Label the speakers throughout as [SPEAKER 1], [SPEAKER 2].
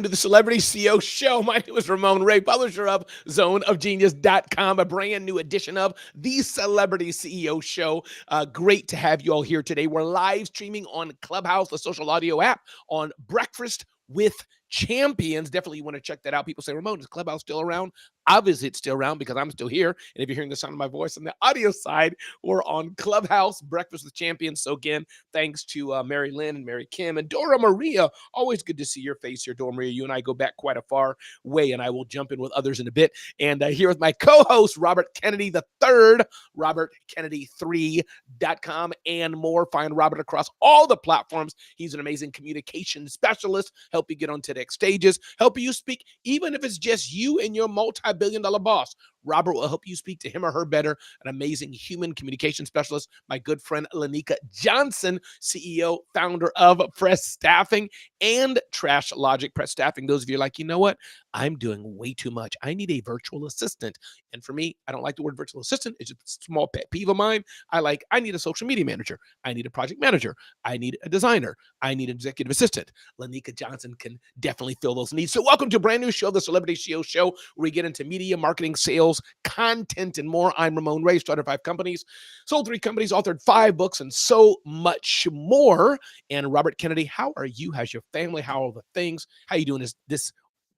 [SPEAKER 1] To the Celebrity CEO Show. My name is Ramon Ray, publisher of zoneofgenius.com, a brand new edition of the Celebrity CEO Show. Great to have you all here today. We're live streaming on Clubhouse, the social audio app, on Breakfast with Champions. Definitely want to check that out. People say, Ramon, is Clubhouse still around? Obviously, it's still around because I'm still here. And if you're hearing the sound of my voice on the audio side, we're on Clubhouse, Breakfast with Champions. So again, thanks to Mary Lynn and Mary Kim and Dora Maria. Always good to see your face here, Dora Maria. You and I go back quite a far way, and I will jump in with others in a bit. And here with my co-host, Robert Kennedy III, robertkennedy3.com and more. Find Robert across all the platforms. He's an amazing communication specialist, help you get on TEDx stages, help you speak, even if it's just you and your multi-billion-dollar boss. Robert will help you speak to him or her better. An amazing human communication specialist. My good friend, Lanika Johnson, CEO, founder of Press Staffing and Trash Logic. Press Staffing, those of you are like, you know what? I'm doing way too much. I need a virtual assistant. And for me, I don't like the word virtual assistant. It's just a small pet peeve of mine. I need a social media manager. I need a project manager. I need a designer. I need an executive assistant. Lanika Johnson can definitely fill those needs. So welcome to a brand new show, the Celebrity CEO Show, where we get into media, marketing, sales, content, and more. I'm Ramon Ray, started 5 companies, sold 3 companies, authored 5 books, and so much more. And Robert Kennedy, how are you? How's your family? How are the things? How are you doing this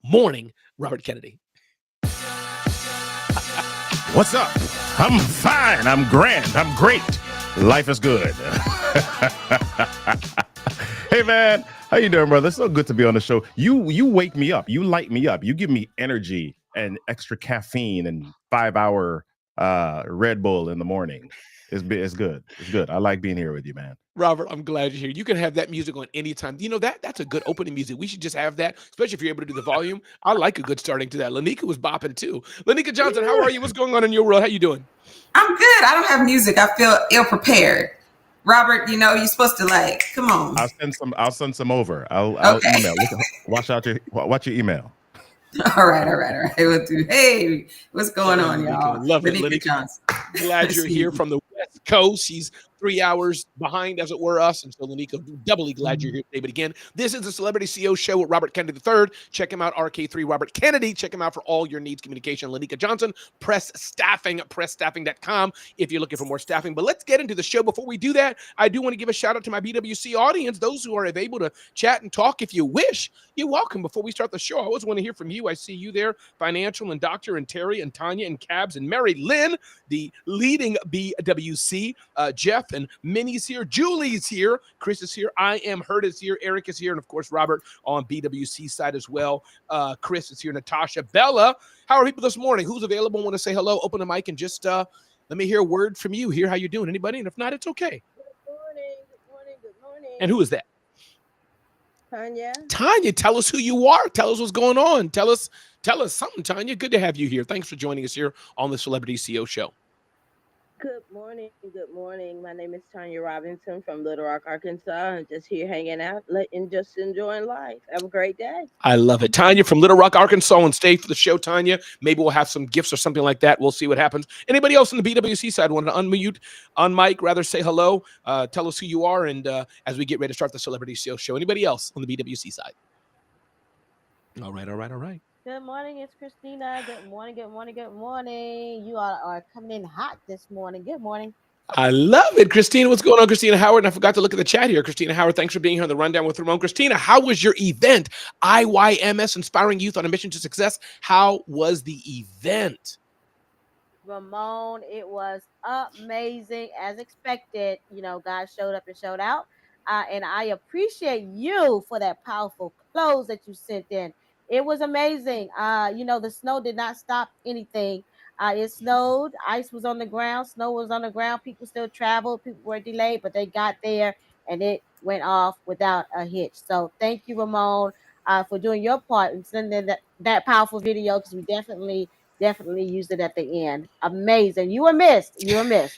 [SPEAKER 1] morning, Robert Kennedy?
[SPEAKER 2] What's up? I'm fine. I'm grand. I'm great. Life is good. Hey, man. How you doing, brother? It's so good to be on the show. You wake me up. You light me up. You give me energy and extra caffeine and 5-hour Red Bull in the morning. It's good. It's good. I like being here with you, man.
[SPEAKER 1] Robert, I'm glad you're here. You can have that music on anytime. You know, that's a good opening music. We should just have that, especially if you're able to do the volume. I like a good starting to that. Lanika was bopping too. Lanika Johnson, how are you? What's going on in your world? How you doing?
[SPEAKER 3] I'm good. I don't have music. I feel ill prepared. Robert, you're supposed to come on.
[SPEAKER 2] I'll send some over. I'll
[SPEAKER 3] Okay.
[SPEAKER 2] email. Watch your email.
[SPEAKER 3] All right. We'll do. Hey, what's going on, y'all?
[SPEAKER 1] Love it,
[SPEAKER 3] Lanika
[SPEAKER 1] Lanika.
[SPEAKER 3] Johnson.
[SPEAKER 1] Glad you're here from the West Coast. She's 3 hours behind, as it were, us. And so, Lanika, doubly glad you're here today. But again, this is the Celebrity CEO Show with Robert Kennedy III. Check him out, RK3 Robert Kennedy. Check him out for all your needs communication. Lanika Johnson, Press Staffing, pressstaffing.com if you're looking for more staffing. But let's get into the show. Before we do that, I do want to give a shout out to my BWC audience, those who are able to chat and talk if you wish. You're welcome. Before we start the show, I always want to hear from you. I see you there, Financial and Dr. and Terry and Tanya and Cabs and Mary Lynn, the leading BWC. Jeff and Minnie's here. Julie's here. Chris is here. I am Hurt is here. Eric is here. And of course, Robert on BWC side as well. Chris is here. Natasha, Bella. How are people this morning? Who's available? Want to say hello? Open the mic and just let me hear a word from you. Hear how you're doing. Anybody? And if not, it's okay.
[SPEAKER 4] Good morning.
[SPEAKER 1] And who is that?
[SPEAKER 4] Tanya.
[SPEAKER 1] Tanya, tell us who you are. Tell us what's going on. Tell us something, Tanya. Good to have you here. Thanks for joining us here on the Celebrity CEO Show.
[SPEAKER 4] Good morning. My name is Tanya Robinson from Little Rock, Arkansas. I'm just here hanging out and just enjoying life. Have a great day.
[SPEAKER 1] I love it. Tanya from Little Rock, Arkansas, and stay for the show, Tanya. Maybe we'll have some gifts or something like that. We'll see what happens. Anybody else on the BWC side want to on mic, rather say hello, tell us who you are, and as we get ready to start the Celebrity CEO Show. Anybody else on the BWC side? All right.
[SPEAKER 4] Good morning, it's Christina. Good morning. You all are coming in hot this morning. Good morning.
[SPEAKER 1] I love it. Christina, what's going on? Christina Howard. And I forgot to look at the chat here. Christina Howard, thanks for being here on the Rundown with Ramon. Christina, how was your event? IYMS, Inspiring Youth on a Mission to Success. How was the event?
[SPEAKER 4] Ramon, it was amazing as expected. God showed up and showed out. And I appreciate you for that powerful close that you sent in. It was amazing. The snow did not stop anything. It snowed. Ice was on the ground. Snow was on the ground. People still traveled. People were delayed, but they got there and it went off without a hitch. So thank you, Ramon, for doing your part and sending that powerful video, because we definitely used it at the end. Amazing. You were missed,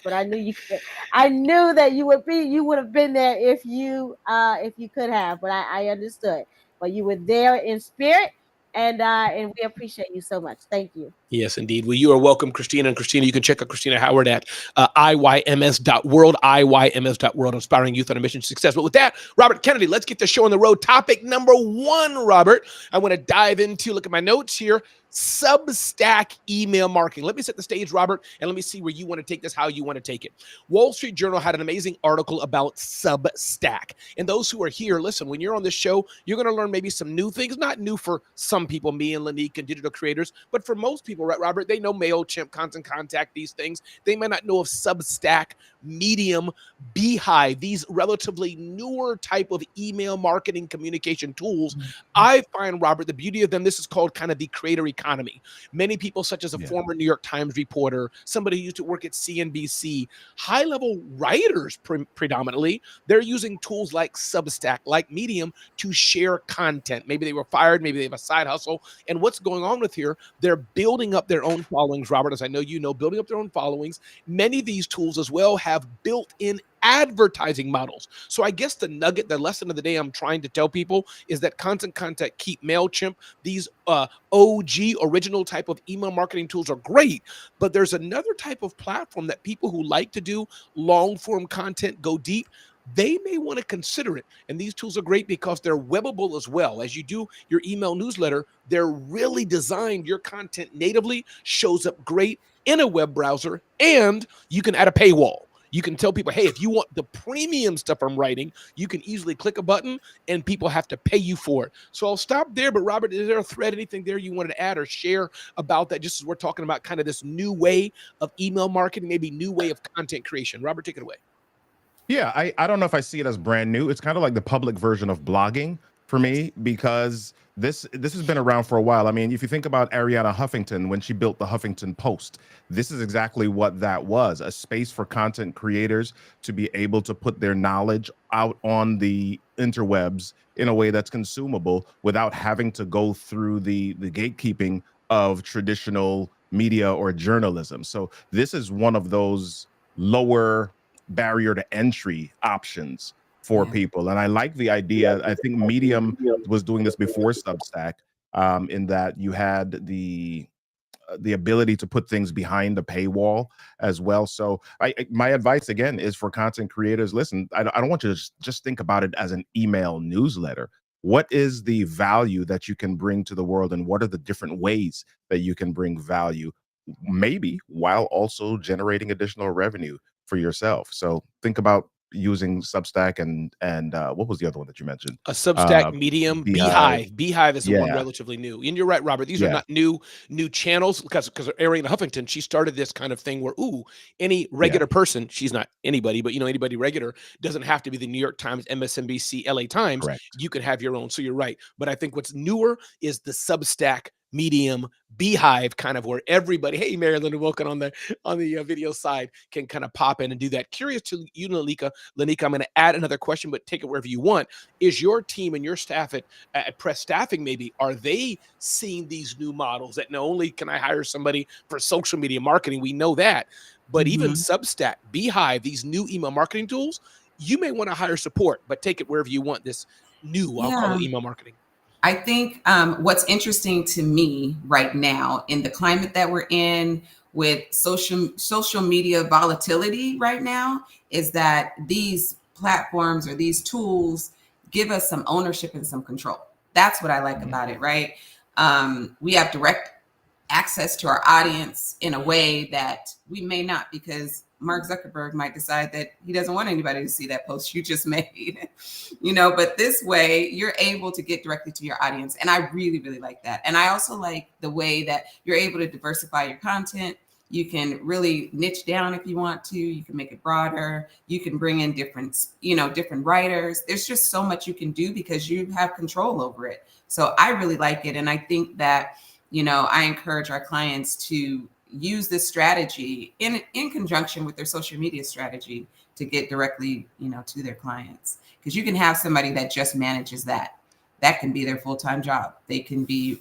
[SPEAKER 4] but I knew you could. I knew that you would have been there if you could have, but I understood. But you were there in spirit, And we appreciate you so much. Thank you.
[SPEAKER 1] Yes, indeed. Well, you are welcome, Christina. And Christina, you can check out Christina Howard at IYMS.world, IYMS.world, inspiring youth on a mission to success. But with that, Robert Kennedy, let's get the show on the road. Topic number 1, Robert. I want to dive into, look at my notes here, Substack email marketing. Let me set the stage, Robert, and let me see where you want to take this, how you want to take it. Wall Street Journal had an amazing article about Substack. And those who are here, listen, when you're on this show, you're going to learn maybe some new things, not new for some people, me and Lanique and digital creators, but for most people, right, Robert, they know MailChimp, Constant Contact, these things. They may not know of Substack, Medium, Beehive, these relatively newer type of email marketing communication tools. I find, Robert, the beauty of them, this is called kind of the creator economy. Many people, such as a former New York Times reporter, somebody who used to work at CNBC, high-level writers predominantly, they're using tools like Substack, like Medium, to share content. Maybe they were fired, maybe they have a side hustle. And what's going on with here, they're building up their own followings, Robert, as I know you know, building up their own followings. Many of these tools as well have built-in advertising models. So I guess the nugget, the lesson of the day I'm trying to tell people is that Constant Contact, Keep, MailChimp, these OG original type of email marketing tools are great, but there's another type of platform that people who like to do long form content, go deep, they may want to consider it. And these tools are great because they're webbable as well. As you do your email newsletter, they're really designed. Your content natively shows up great in a web browser, and you can add a paywall. You can tell people, hey, if you want the premium stuff I'm writing, you can easily click a button and people have to pay you for it. So I'll stop there. But Robert, is there a thread, anything there you wanted to add or share about that? Just as we're talking about kind of this new way of email marketing, maybe new way of content creation. Robert, take it away.
[SPEAKER 2] Yeah, I don't know if I see it as brand new. It's kind of like the public version of blogging for me, because this has been around for a while. I mean, if you think about Ariana Huffington, when she built the Huffington Post, this is exactly what that was, a space for content creators to be able to put their knowledge out on the interwebs in a way that's consumable without having to go through the gatekeeping of traditional media or journalism. So this is one of those lower barrier to entry options for people. And I like the idea. I think Medium was doing this before Substack, in that you had the ability to put things behind the paywall as well. So my advice again is for content creators, listen, I don't want you to just think about it as an email newsletter. What is the value that you can bring to the world, and what are the different ways that you can bring value, maybe while also generating additional revenue for yourself? So think about using Substack and what was the other one that you mentioned?
[SPEAKER 1] A Substack, Medium,
[SPEAKER 2] Beehive.
[SPEAKER 1] Beehive is the one relatively new. And you're right, Robert. These are not new channels, because Ariana Huffington, she started this kind of thing where, any regular person, she's not anybody, but anybody regular, doesn't have to be the New York Times, MSNBC, LA Times.
[SPEAKER 2] Correct.
[SPEAKER 1] You can have your own. So you're right. But I think what's newer is the Substack, Medium, Beehive, kind of where everybody, hey, Marilyn and Wilkin on the video side, can kind of pop in and do that. Curious to you, Lanika, I'm going to add another question, but take it wherever you want. Is your team and your staff at Press Staffing, maybe, are they seeing these new models that not only can I hire somebody for social media marketing, we know that, but even Substack, Beehive, these new email marketing tools, you may want to hire support, but take it wherever you want. This new, I'll call it email marketing.
[SPEAKER 3] I think what's interesting to me right now in the climate that we're in with social media volatility right now is that these platforms or these tools give us some ownership and some control. That's what I like about it, right? We have direct access to our audience in a way that we may not, because Mark Zuckerberg might decide that he doesn't want anybody to see that post you just made, but this way you're able to get directly to your audience. And I really, really like that. And I also like the way that you're able to diversify your content. You can really niche down if you want to. You can make it broader. You can bring in different writers. There's just so much you can do because you have control over it. So I really like it. And I think that, I encourage our clients to use this strategy in conjunction with their social media strategy to get directly, to their clients. Because you can have somebody that just manages that. That can be their full-time job. They can be,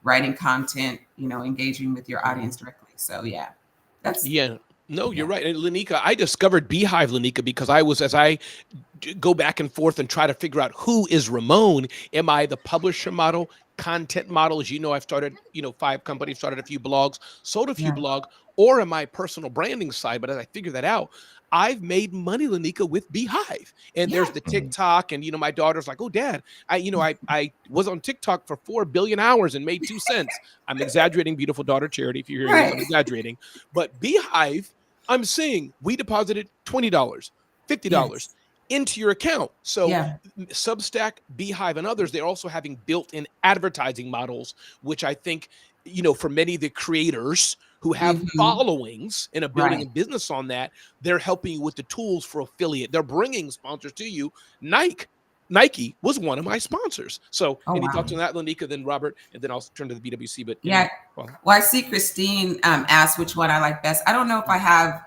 [SPEAKER 3] writing content, engaging with your audience directly. So yeah,
[SPEAKER 1] you're right. And Lanika, I discovered Beehive, Lanika, because as I go back and forth and try to figure out who is Ramon, am I the publisher model? content models. I've started, 5 companies, started a few blogs, sold a few
[SPEAKER 3] Yeah.
[SPEAKER 1] blogs, or in my personal branding side. But as I figure that out, I've made money, Lanika, with Beehive. And there's
[SPEAKER 3] Yeah.
[SPEAKER 1] the
[SPEAKER 2] Mhm.
[SPEAKER 1] TikTok, and my daughter's like, "Oh, Dad, I was on TikTok for 4 billion hours and made 2 cents." I'm exaggerating, beautiful daughter Charity. If you're hearing this, I'm
[SPEAKER 3] Right.
[SPEAKER 1] exaggerating. But Beehive, I'm seeing we deposited $20, $50
[SPEAKER 3] Yes.
[SPEAKER 1] into your account. So
[SPEAKER 3] Yeah.
[SPEAKER 1] Substack, Beehive, and others, they're also having built-in advertising models, which I think, for many of the creators who have
[SPEAKER 3] Hmm.
[SPEAKER 1] followings and are building a
[SPEAKER 3] Right.
[SPEAKER 1] business on that, they're helping you with the tools for affiliate. They're bringing sponsors to you. Nike was one of my sponsors. So
[SPEAKER 3] Oh,
[SPEAKER 1] any
[SPEAKER 3] wow.
[SPEAKER 1] thoughts on that, Lanika, then Robert, and then I'll turn to the BWC, but
[SPEAKER 3] Yeah.
[SPEAKER 1] well,
[SPEAKER 3] Well, I see Christine asked which one I like best. I don't know if I have,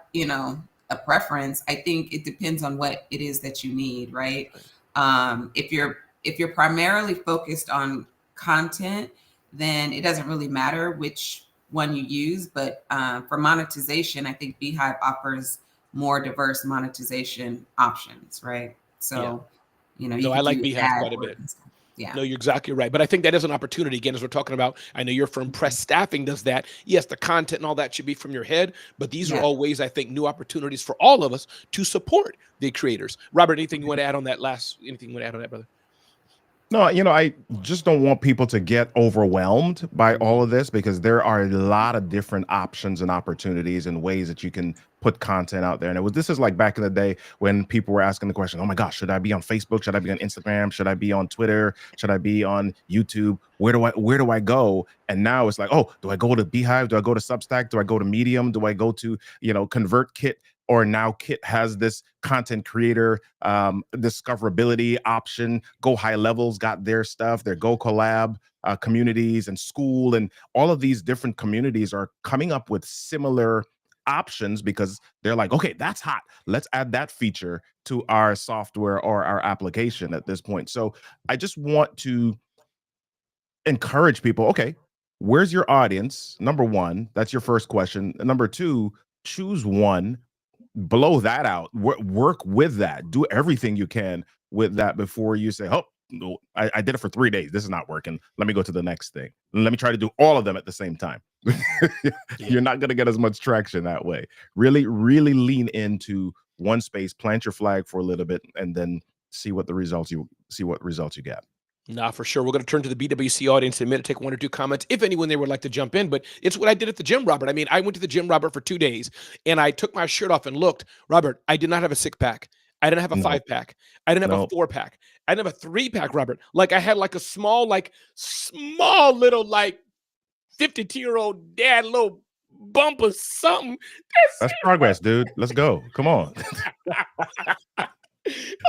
[SPEAKER 3] a preference. I think it depends on what it is that you need, right? If you're primarily focused on content, then it doesn't really matter which one you use. But for monetization, I think Beehive offers more diverse monetization options, right?
[SPEAKER 1] yeah.
[SPEAKER 3] So, you
[SPEAKER 1] No, I
[SPEAKER 3] could
[SPEAKER 1] like
[SPEAKER 3] do
[SPEAKER 1] Beehive
[SPEAKER 3] ad
[SPEAKER 1] quite a
[SPEAKER 3] work
[SPEAKER 1] bit.
[SPEAKER 3] and stuff. Yeah.
[SPEAKER 1] No, you're exactly right. But I think that is an opportunity. Again, as we're talking about, I know your firm Press Staffing does that. Yes, the content and all that should be from your head, but these are
[SPEAKER 3] Yeah.
[SPEAKER 1] all ways, I think, new opportunities for all of us to support the creators. Robert, anything you want to add on that anything you want to add on that, brother?
[SPEAKER 2] No, I just don't want people to get overwhelmed by
[SPEAKER 1] Mhm.
[SPEAKER 2] all of this because there are a lot of different options and opportunities and ways that you can put content out there. And this is like back in the day when people were asking the question, "Oh my gosh, should I be on Facebook? Should I be on Instagram? Should I be on Twitter? Should I be on YouTube? Where do I go?" And now it's like, "Oh, do I go to Beehive? Do I go to Substack? Do I go to Medium? Do I go to, ConvertKit?" Or now Kit has this content creator discoverability option. Go High Levels got their stuff, their Go Collab communities and school, and all of these different communities are coming up with similar options because they're like, okay, that's hot. Let's add that feature to our software or our application at this point. So I just want to encourage people. Okay, where's your audience? Number one, that's your first question. Number two, choose one, blow that out, work with that, do everything you can with that before you say, "Oh no, I did it for 3 days, this is not working, let me go to the next thing, let me try to do all of them at the same time."
[SPEAKER 1] Yeah.
[SPEAKER 2] You're not going to get as much traction that way. Really, really lean into one space, plant your flag for a little bit, and then see what results you get.
[SPEAKER 1] Nah, for sure. We're going to turn to the BWC audience in a minute, take 1 or 2 comments, if anyone there would like to jump in. But it's what I did at the gym, Robert. I mean, I went to the gym, Robert, for 2 days, and I took my shirt off and looked. Robert, I did not have a 6-pack. I didn't have a
[SPEAKER 2] No,
[SPEAKER 1] 5-pack. I didn't have a
[SPEAKER 2] no,
[SPEAKER 1] 4-pack. I didn't have a 3-pack, Robert. Like I had like a small little, like 52-year-old dad, little bump or something.
[SPEAKER 2] that's progress, dude. Let's go, come on.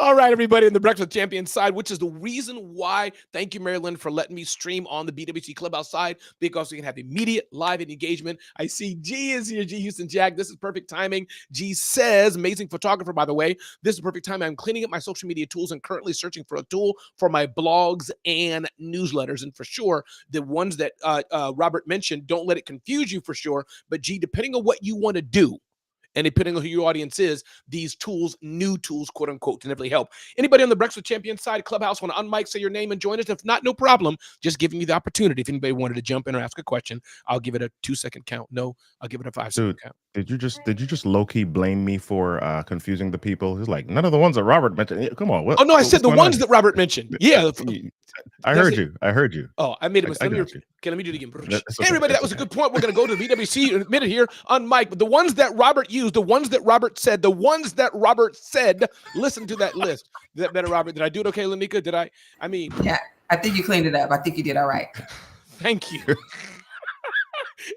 [SPEAKER 1] All right, everybody in the Breakfast Champions side, which is the reason why, thank you, Marilyn, for letting me stream on the BWC Clubhouse side, because we can have immediate live engagement. I see G is here, G Houston Jack. This is perfect timing. G says, amazing photographer, by the way. This is perfect timing. I'm cleaning up my social media tools and currently searching for a tool for my blogs and newsletters. And for sure, the ones that Robert mentioned, don't let it confuse you for sure. But G, depending on what you want to do, and depending on who your audience is, these tools, new tools, quote unquote, can definitely help. Anybody on the Breakfast Champions side, Clubhouse, want to unmic, say your name, and join us? If not, no problem. Just giving you the opportunity. If anybody wanted to jump in or ask a question, I'll give it a 2-second count. No, I'll give it a 5-second
[SPEAKER 2] Dude,
[SPEAKER 1] count.
[SPEAKER 2] did you just low-key blame me for confusing the people? It's like none of the ones that Robert mentioned. Come on,
[SPEAKER 1] Oh, no, I said
[SPEAKER 2] what's
[SPEAKER 1] the
[SPEAKER 2] going
[SPEAKER 1] ones
[SPEAKER 2] on?
[SPEAKER 1] that Robert mentioned. Yeah.
[SPEAKER 2] I
[SPEAKER 1] That's
[SPEAKER 2] heard
[SPEAKER 1] it.
[SPEAKER 2] you. I heard you.
[SPEAKER 1] Oh, I made a mistake.
[SPEAKER 2] I got you.
[SPEAKER 1] Okay, let me do it again.
[SPEAKER 2] That's
[SPEAKER 1] Hey,
[SPEAKER 2] okay.
[SPEAKER 1] everybody, that
[SPEAKER 2] That's
[SPEAKER 1] was a
[SPEAKER 2] okay.
[SPEAKER 1] good point. We're going to go to the BWC in a minute here on Mike. But the ones that Robert used, the ones that Robert said, listen to that list. Is that better, Robert? Did I do it okay, Lanika? Did I? I mean,
[SPEAKER 3] Yeah. I think you cleaned it up. I think you did all right.
[SPEAKER 1] thank you.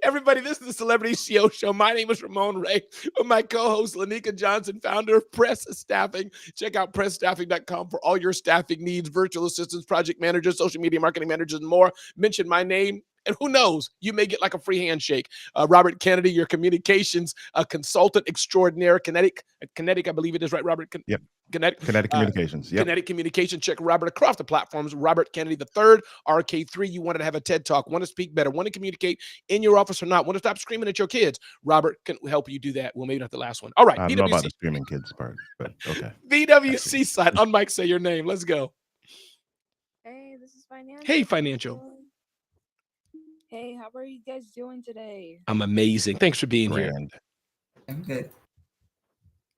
[SPEAKER 1] Everybody, this is the Celebrity CEO Show. My name is Ramon Ray with my co-host, Lanika Johnson, founder of Press Staffing. Check out pressstaffing.com for all your staffing needs, virtual assistants, project managers, social media marketing managers, and more. Mention my name, and who knows, you may get like a free handshake. Robert Kennedy, your communications consultant extraordinaire, Kinetic, I believe it is, right, Robert?
[SPEAKER 2] Yep.
[SPEAKER 1] Kinetic.
[SPEAKER 2] Kinetic Communications. Yep.
[SPEAKER 1] Kinetic Communication. Check Robert across the platforms. Robert Kennedy III, RK3. You wanted to have a TED Talk, want to speak better, want to communicate in your office or not, want to stop screaming at your kids. Robert can help you do that. Well, maybe not the last one. All right,
[SPEAKER 2] I don't know about
[SPEAKER 1] BWC.
[SPEAKER 2] the streaming kids part, but okay.
[SPEAKER 1] BWC side. On Mike, say your name. Let's go.
[SPEAKER 4] Hey, this is Financial.
[SPEAKER 1] Hey, Financial.
[SPEAKER 5] How are you guys doing today?
[SPEAKER 1] I'm amazing. Thanks for being here.
[SPEAKER 2] Grand.
[SPEAKER 3] I'm good.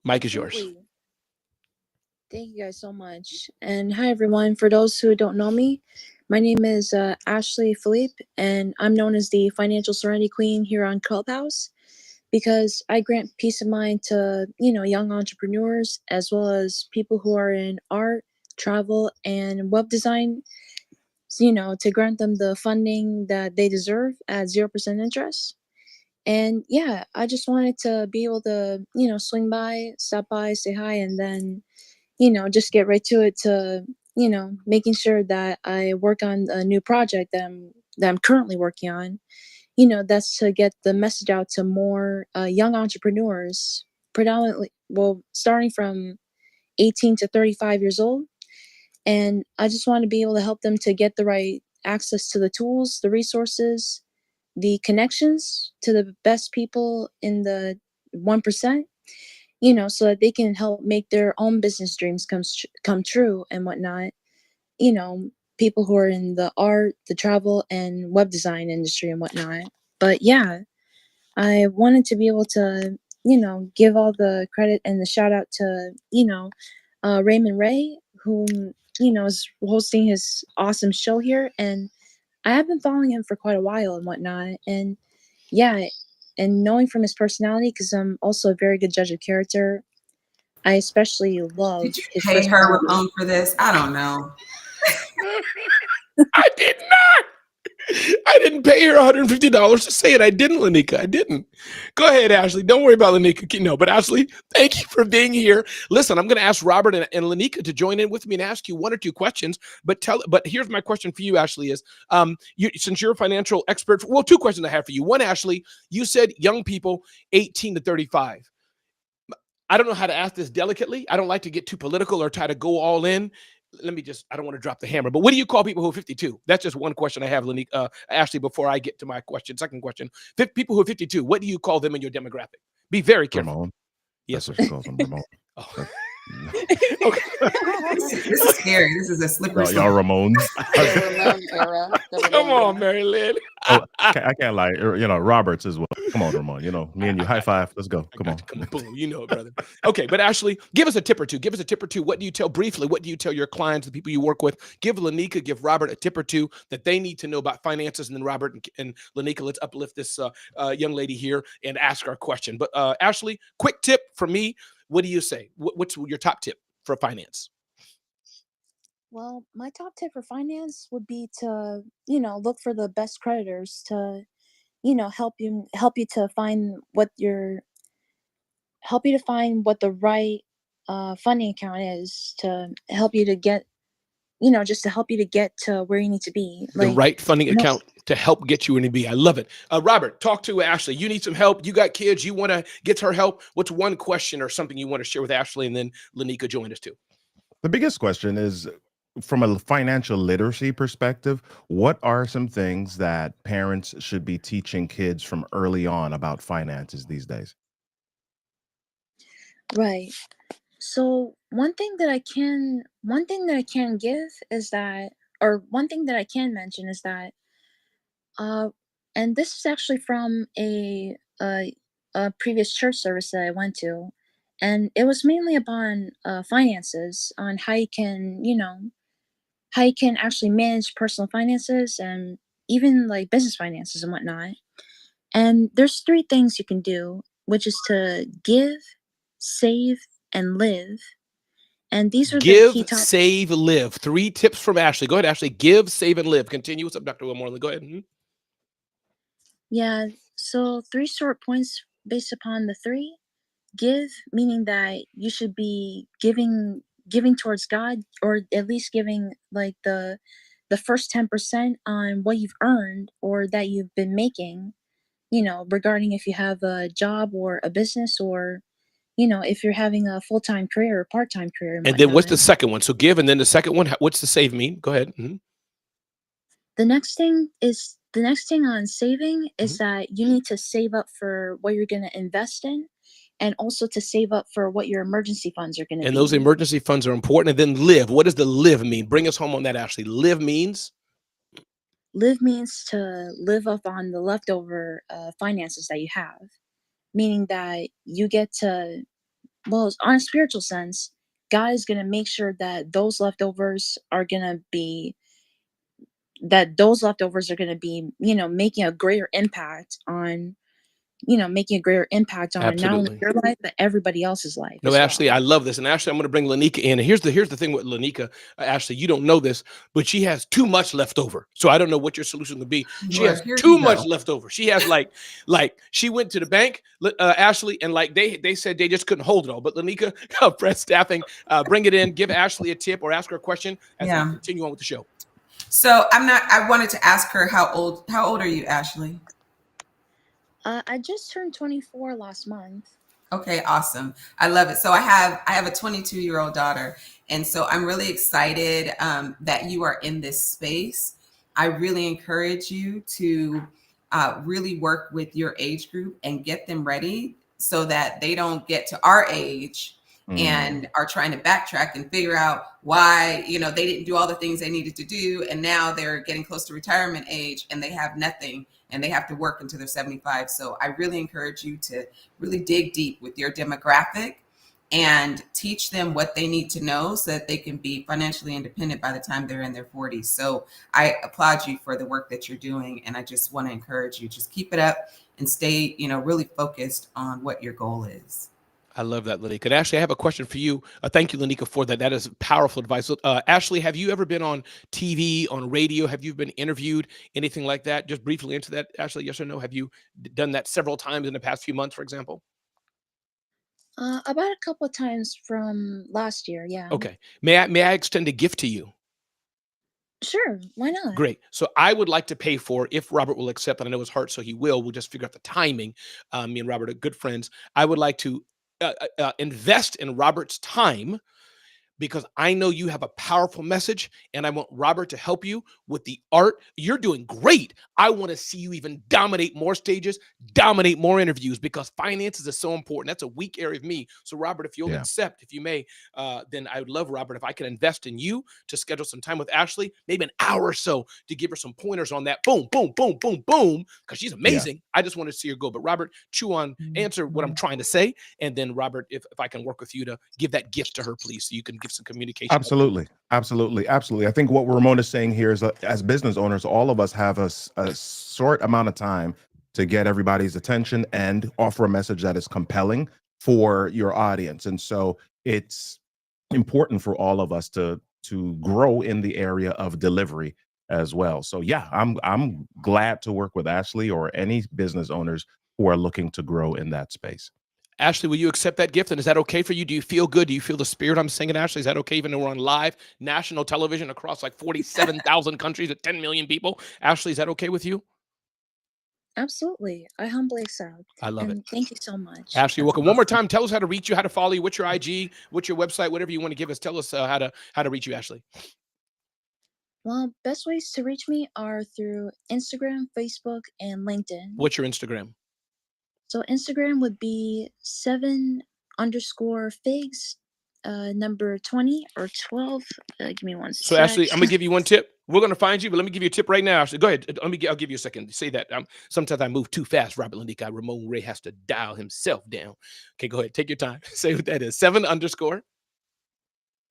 [SPEAKER 1] Mike is yours.
[SPEAKER 5] Absolutely. Thank you guys so much. And hi, everyone. For those who don't know me, my name is Ashley Philippe, and I'm known as the Financial Serenity Queen here on Clubhouse because I grant peace of mind to, young entrepreneurs as well as people who are in art, travel, and web design, to grant them the funding that they deserve at 0% interest. And yeah, I just wanted to be able to, swing by, stop by, say hi, and then, just get right to it to, making sure that I work on a new project that I'm currently working on. That's to get the message out to more young entrepreneurs, predominantly, well, starting from 18 to 35 years old. And I just want to be able to help them to get the right access to the tools, the resources, the connections to the best people in the 1%, so that they can help make their own business dreams come true and whatnot. You know, People who are in the art, the travel, and web design industry and whatnot. But yeah, I wanted to be able to, give all the credit and the shout out to, Raymond Ray, whom, is hosting his awesome show here. And I have been following him for quite a while and whatnot. And yeah, and knowing from his personality, because I'm also a very good judge of character, I especially love
[SPEAKER 3] Did you
[SPEAKER 5] his
[SPEAKER 3] pay her,
[SPEAKER 5] personality.
[SPEAKER 3] Ramon, for this? I don't know.
[SPEAKER 1] I did not. I didn't pay her $150 to say it. I didn't, Lanika. I didn't. Go ahead, Ashley. Don't worry about Lanika. No, but Ashley, thank you for being here. Listen, I'm going to ask Robert and Lanika to join in with me and ask you one or two questions. But here's my question for you, Ashley, is since you're a financial expert, well, two questions I have for you. One, Ashley, you said young people 18 to 35. I don't know how to ask this delicately. I don't like to get too political or try to go all in. I don't want to drop the hammer, but what do you call people who are 52? That's just one question I have, Ashley, before I get to my question. Second question, people who are 52, what do you call them in your demographic? Be very careful.
[SPEAKER 2] Ramon.
[SPEAKER 1] Yes,
[SPEAKER 2] That's what she calls him, Ramon.
[SPEAKER 1] Oh.
[SPEAKER 3] Okay. This is scary. This is a slippery slope.
[SPEAKER 2] Y'all Ramones.
[SPEAKER 1] Come on, Mary Lynn.
[SPEAKER 2] I can't lie. Roberts as well. Come on, Ramon. Me and you. High five. Let's go. Come on.
[SPEAKER 1] Boom. You know it, brother. Okay, but Ashley, give us a tip or two. What do you tell briefly? What do you tell your clients, the people you work with? Give Lanika, give Robert a tip or two that they need to know about finances. And then Robert and Lanika, let's uplift this young lady here and ask our question. But Ashley, quick tip from me. What do you say? What's your top tip for finance?
[SPEAKER 5] Well, my top tip for finance would be to, look for the best creditors to, help you to find what the right funding account is to help you to get, just to help you to get to where you need to be.
[SPEAKER 1] The right funding account to help get you where you need to be. I love it. Robert, talk to Ashley. You need some help. You got kids. You want to get her help. What's one question or something you want to share with Ashley? And then Lanika join us too.
[SPEAKER 2] The biggest question is, from a financial literacy perspective, what are some things that parents should be teaching kids from early on about finances these days?
[SPEAKER 5] Right. So one thing that I can give is that, or one thing that I can mention is that, and this is actually from a previous church service that I went to, and it was mainly upon finances, on how you can, how you can actually manage personal finances and even like business finances and whatnot. And there's three things you can do, which is to give, save, and live. And these are the key
[SPEAKER 1] Give, save, live. 3 tips from Ashley. Go ahead, Ashley. Give, save, and live. Continue. What's up, Dr. Wilmore? Go ahead. Mm-hmm.
[SPEAKER 5] Yeah. So 3 short points based upon the 3. Give, meaning that you should be giving towards God, or at least giving like the first 10% on what you've earned or that you've been making, regarding if you have a job or a business, or if you're having a full-time career or part-time career.
[SPEAKER 1] And then what's the second one? So give, and then the second one, what's the save mean? Go ahead. Mm-hmm.
[SPEAKER 5] The next thing on saving is that you need to save up for what you're going to invest in, and also to save up for what your emergency funds are going to be.
[SPEAKER 1] And those emergency funds are important. And then live. What does the live mean? Bring us home on that, Ashley. Live means?
[SPEAKER 5] live means to live off on the leftover finances that you have, meaning that you get to, well, on a spiritual sense, God is going to make sure that those leftovers are going to be, making a greater impact on, making a greater impact on not only
[SPEAKER 1] Absolutely.
[SPEAKER 5] your life, but everybody else's life
[SPEAKER 1] No,
[SPEAKER 5] as well.
[SPEAKER 1] Ashley, I love this. And Ashley, I'm going to bring Lanika in. And here's the thing with Lanika, Ashley, you don't know this, but she has too much left over. So I don't know what your solution would be. She
[SPEAKER 3] Lord,
[SPEAKER 1] has
[SPEAKER 3] here
[SPEAKER 1] too
[SPEAKER 3] you
[SPEAKER 1] much
[SPEAKER 3] go.
[SPEAKER 1] left over. She has like she went to the bank, Ashley, and like they said they just couldn't hold it all. But Lanika, press staffing, bring it in, give Ashley a tip or ask her a question as we
[SPEAKER 3] Yeah.
[SPEAKER 1] continue on with the show.
[SPEAKER 3] So I wanted to ask her how old are you, Ashley?
[SPEAKER 5] I just turned 24 last month.
[SPEAKER 3] Okay, awesome. I love it. So I have a 22-year-old daughter, and so I'm really excited that you are in this space. I really encourage you to really work with your age group and get them ready so that they don't get to our age and are trying to backtrack and figure out why, they didn't do all the things they needed to do, and now they're getting close to retirement age and they have nothing and they have to work until they're 75. So I really encourage you to really dig deep with your demographic and teach them what they need to know so that they can be financially independent by the time they're in their 40s. So I applaud you for the work that you're doing, and I just want to encourage you, just keep it up and stay, really focused on what your goal is.
[SPEAKER 1] I love that, Lanika. And Ashley, I have a question for you. Thank you, Lanika, for that. That is powerful advice. Ashley, have you ever been on TV, on radio? Have you been interviewed, anything like that? Just briefly into that, Ashley, yes or no? Have you done that several times in the past few months, for example?
[SPEAKER 5] About a couple of times from last year, yeah.
[SPEAKER 1] Okay. May I extend a gift to you?
[SPEAKER 5] Sure, why not?
[SPEAKER 1] Great. So I would like to pay for, if Robert will accept, and I know his heart, so he will. We'll just figure out the timing. Me and Robert are good friends. I would like to invest in Robert's time, because I know you have a powerful message and I want Robert to help you with the art. You're doing great. I want to see you even dominate more stages, dominate more interviews, because finances is so important. That's a weak area of me. So Robert, if you'll accept, if you may, then I would love, Robert, if I can invest in you to schedule some time with Ashley, maybe an hour or so, to give her some pointers on that. Boom, boom, boom, boom, boom. Because she's amazing. I just want to see her go. But Robert, answer what I'm trying to say. And then Robert, if I can work with you to give that gift to her, please, so you can give some communication.
[SPEAKER 2] Absolutely. I think what Ramon is saying here is, as business owners, all of us have a short amount of time to get everybody's attention and offer a message that is compelling for your audience. And so it's important for all of us to grow in the area of delivery as well. So yeah, I'm glad to work with Ashley or any business owners who are looking to grow in that space.
[SPEAKER 1] Ashley, will you accept that gift? And is that okay for you? Do you feel good? Do you feel the spirit I'm singing, Ashley? Is that okay, even though we're on live national television across like 47,000 countries at 10 million people? Ashley, is that okay with you?
[SPEAKER 5] Absolutely. I humbly accept.
[SPEAKER 1] I love it.
[SPEAKER 5] Thank you so much.
[SPEAKER 1] Ashley, you're welcome. One more time, tell us how to reach you, how to follow you, what's your IG, what's your website, whatever you want to give us. Tell us how to reach you, Ashley.
[SPEAKER 5] Well, best ways to reach me are through Instagram, Facebook, and LinkedIn.
[SPEAKER 1] What's your Instagram?
[SPEAKER 5] So Instagram would be 7_figs, number 20 or 12. Give me one
[SPEAKER 1] So
[SPEAKER 5] sec.
[SPEAKER 1] Ashley, I'm gonna give you one tip. We're gonna find you, but let me give you a tip right now, Ashley. Go ahead. I'll give you a second to say that. Sometimes I move too fast. Robert Lanika, Ramon Ray has to dial himself down. Okay, go ahead. Take your time. Say what that is. 7_.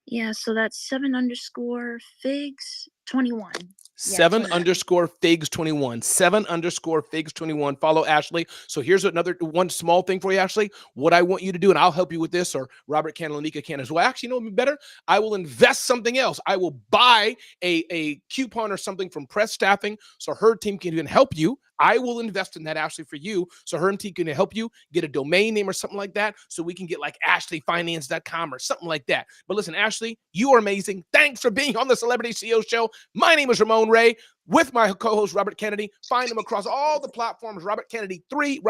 [SPEAKER 5] Yeah, so that's 7_figs 21.
[SPEAKER 1] 7_figs 21. 7_figs 21. Follow Ashley. So here's another one small thing for you, Ashley. What I want you to do, and I'll help you with this, or Robert can, Lanika can as well. Actually, you know what would be better? I will invest something else. I will buy a coupon or something from Press Staffing so her team can even help you. I will invest in that, Ashley, for you, so her team can help you get a domain name or something like that, so we can get like ashleyfinance.com or something like that. But listen, Ashley, you are amazing. Thanks for being on the Celebrity CEO Show. My name is Ramon Ray, with my co-host Robert Kennedy. Find him across all the platforms. Robert Kennedy 3,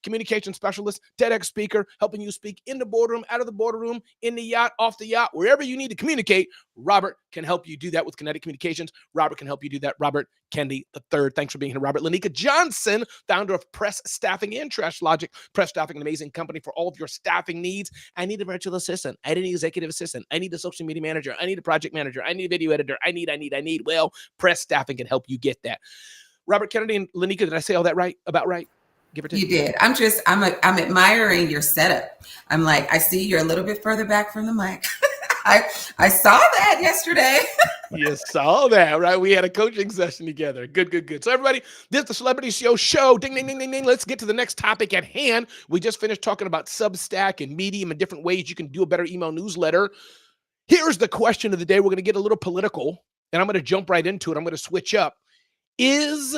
[SPEAKER 1] communication specialist, TEDx speaker, helping you speak in the boardroom, out of the boardroom, in the yacht, off the yacht, wherever you need to communicate. Robert can help you do that with Kinetic Communications. Robert can help you do that. Robert Kennedy III. Thanks for being here, Robert. Lanika Johnson, founder of Press Staffing and Trash Logic. Press Staffing, an amazing company for all of your staffing needs. I need a virtual assistant. I need an executive assistant. I need a social media manager. I need a project manager. I need a video editor. I need. Well, Press Staffing Staffing can help you get that. Robert Kennedy and Lanika, did I say all that right? About right? Give or take.
[SPEAKER 3] You did. I'm admiring your setup. I'm like, I see you're a little bit further back from the mic. I saw that yesterday.
[SPEAKER 1] You saw that, right? We had a coaching session together. Good. So everybody, this is the Celebrity Show. Ding, ding, ding, ding, ding. Let's get to the next topic at hand. We just finished talking about Substack and Medium and different ways you can do a better email newsletter. Here's the question of the day. We're going to get a little political, and I'm going to jump right into it. I'm going to switch up. Is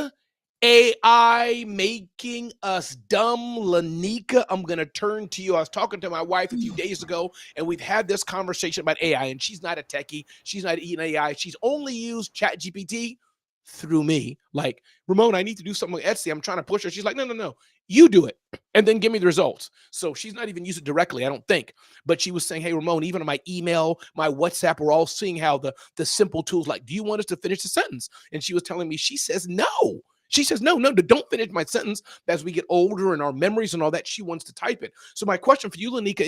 [SPEAKER 1] AI making us dumb? Lanika, I'm going to turn to you. I was talking to my wife a few days ago, and we've had this conversation about AI, and she's not a techie. She's not eating AI. She's only used ChatGPT through me. Like, Ramon, I need to do something with Etsy. I'm trying to push her. She's like, no. You do it, and then give me the results. So she's not even used it directly, I don't think. But she was saying, hey, Ramon, even on my email, my WhatsApp, we're all seeing how the simple tools like, do you want us to finish the sentence? And she was telling me, she says, no. She says, no, don't finish my sentence. As we get older and our memories and all that, she wants to type it. So my question for you, Lanika,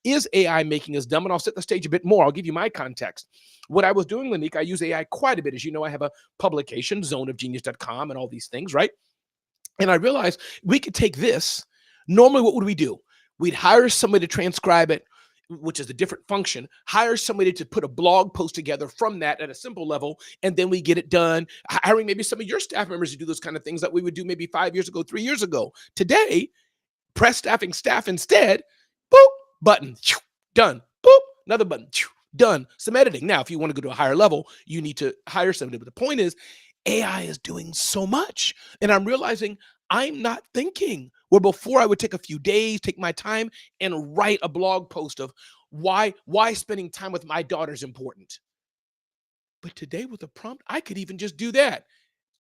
[SPEAKER 1] is AI making us dumb? And I'll set the stage a bit more. I'll give you my context. What I was doing, Lanika, I use AI quite a bit. As you know, I have a publication, zoneofgenius.com, and all these things, right? And I realized we could take this. Normally, what would we do? We'd hire somebody to transcribe it, which is a different function, hire somebody to put a blog post together from that at a simple level, and then we get it done, hiring maybe some of your staff members to do those kind of things that we would do maybe 5 years ago, 3 years ago. Today, press staffing staff instead, boop, button, done, boop, another button, done, some editing. Now, if you want to go to a higher level, you need to hire somebody, but the point is, AI is doing so much, and I'm realizing I'm not thinking. Where before I would take a few days, take my time, and write a blog post of why spending time with my daughter is important. But today with a prompt, I could even just do that.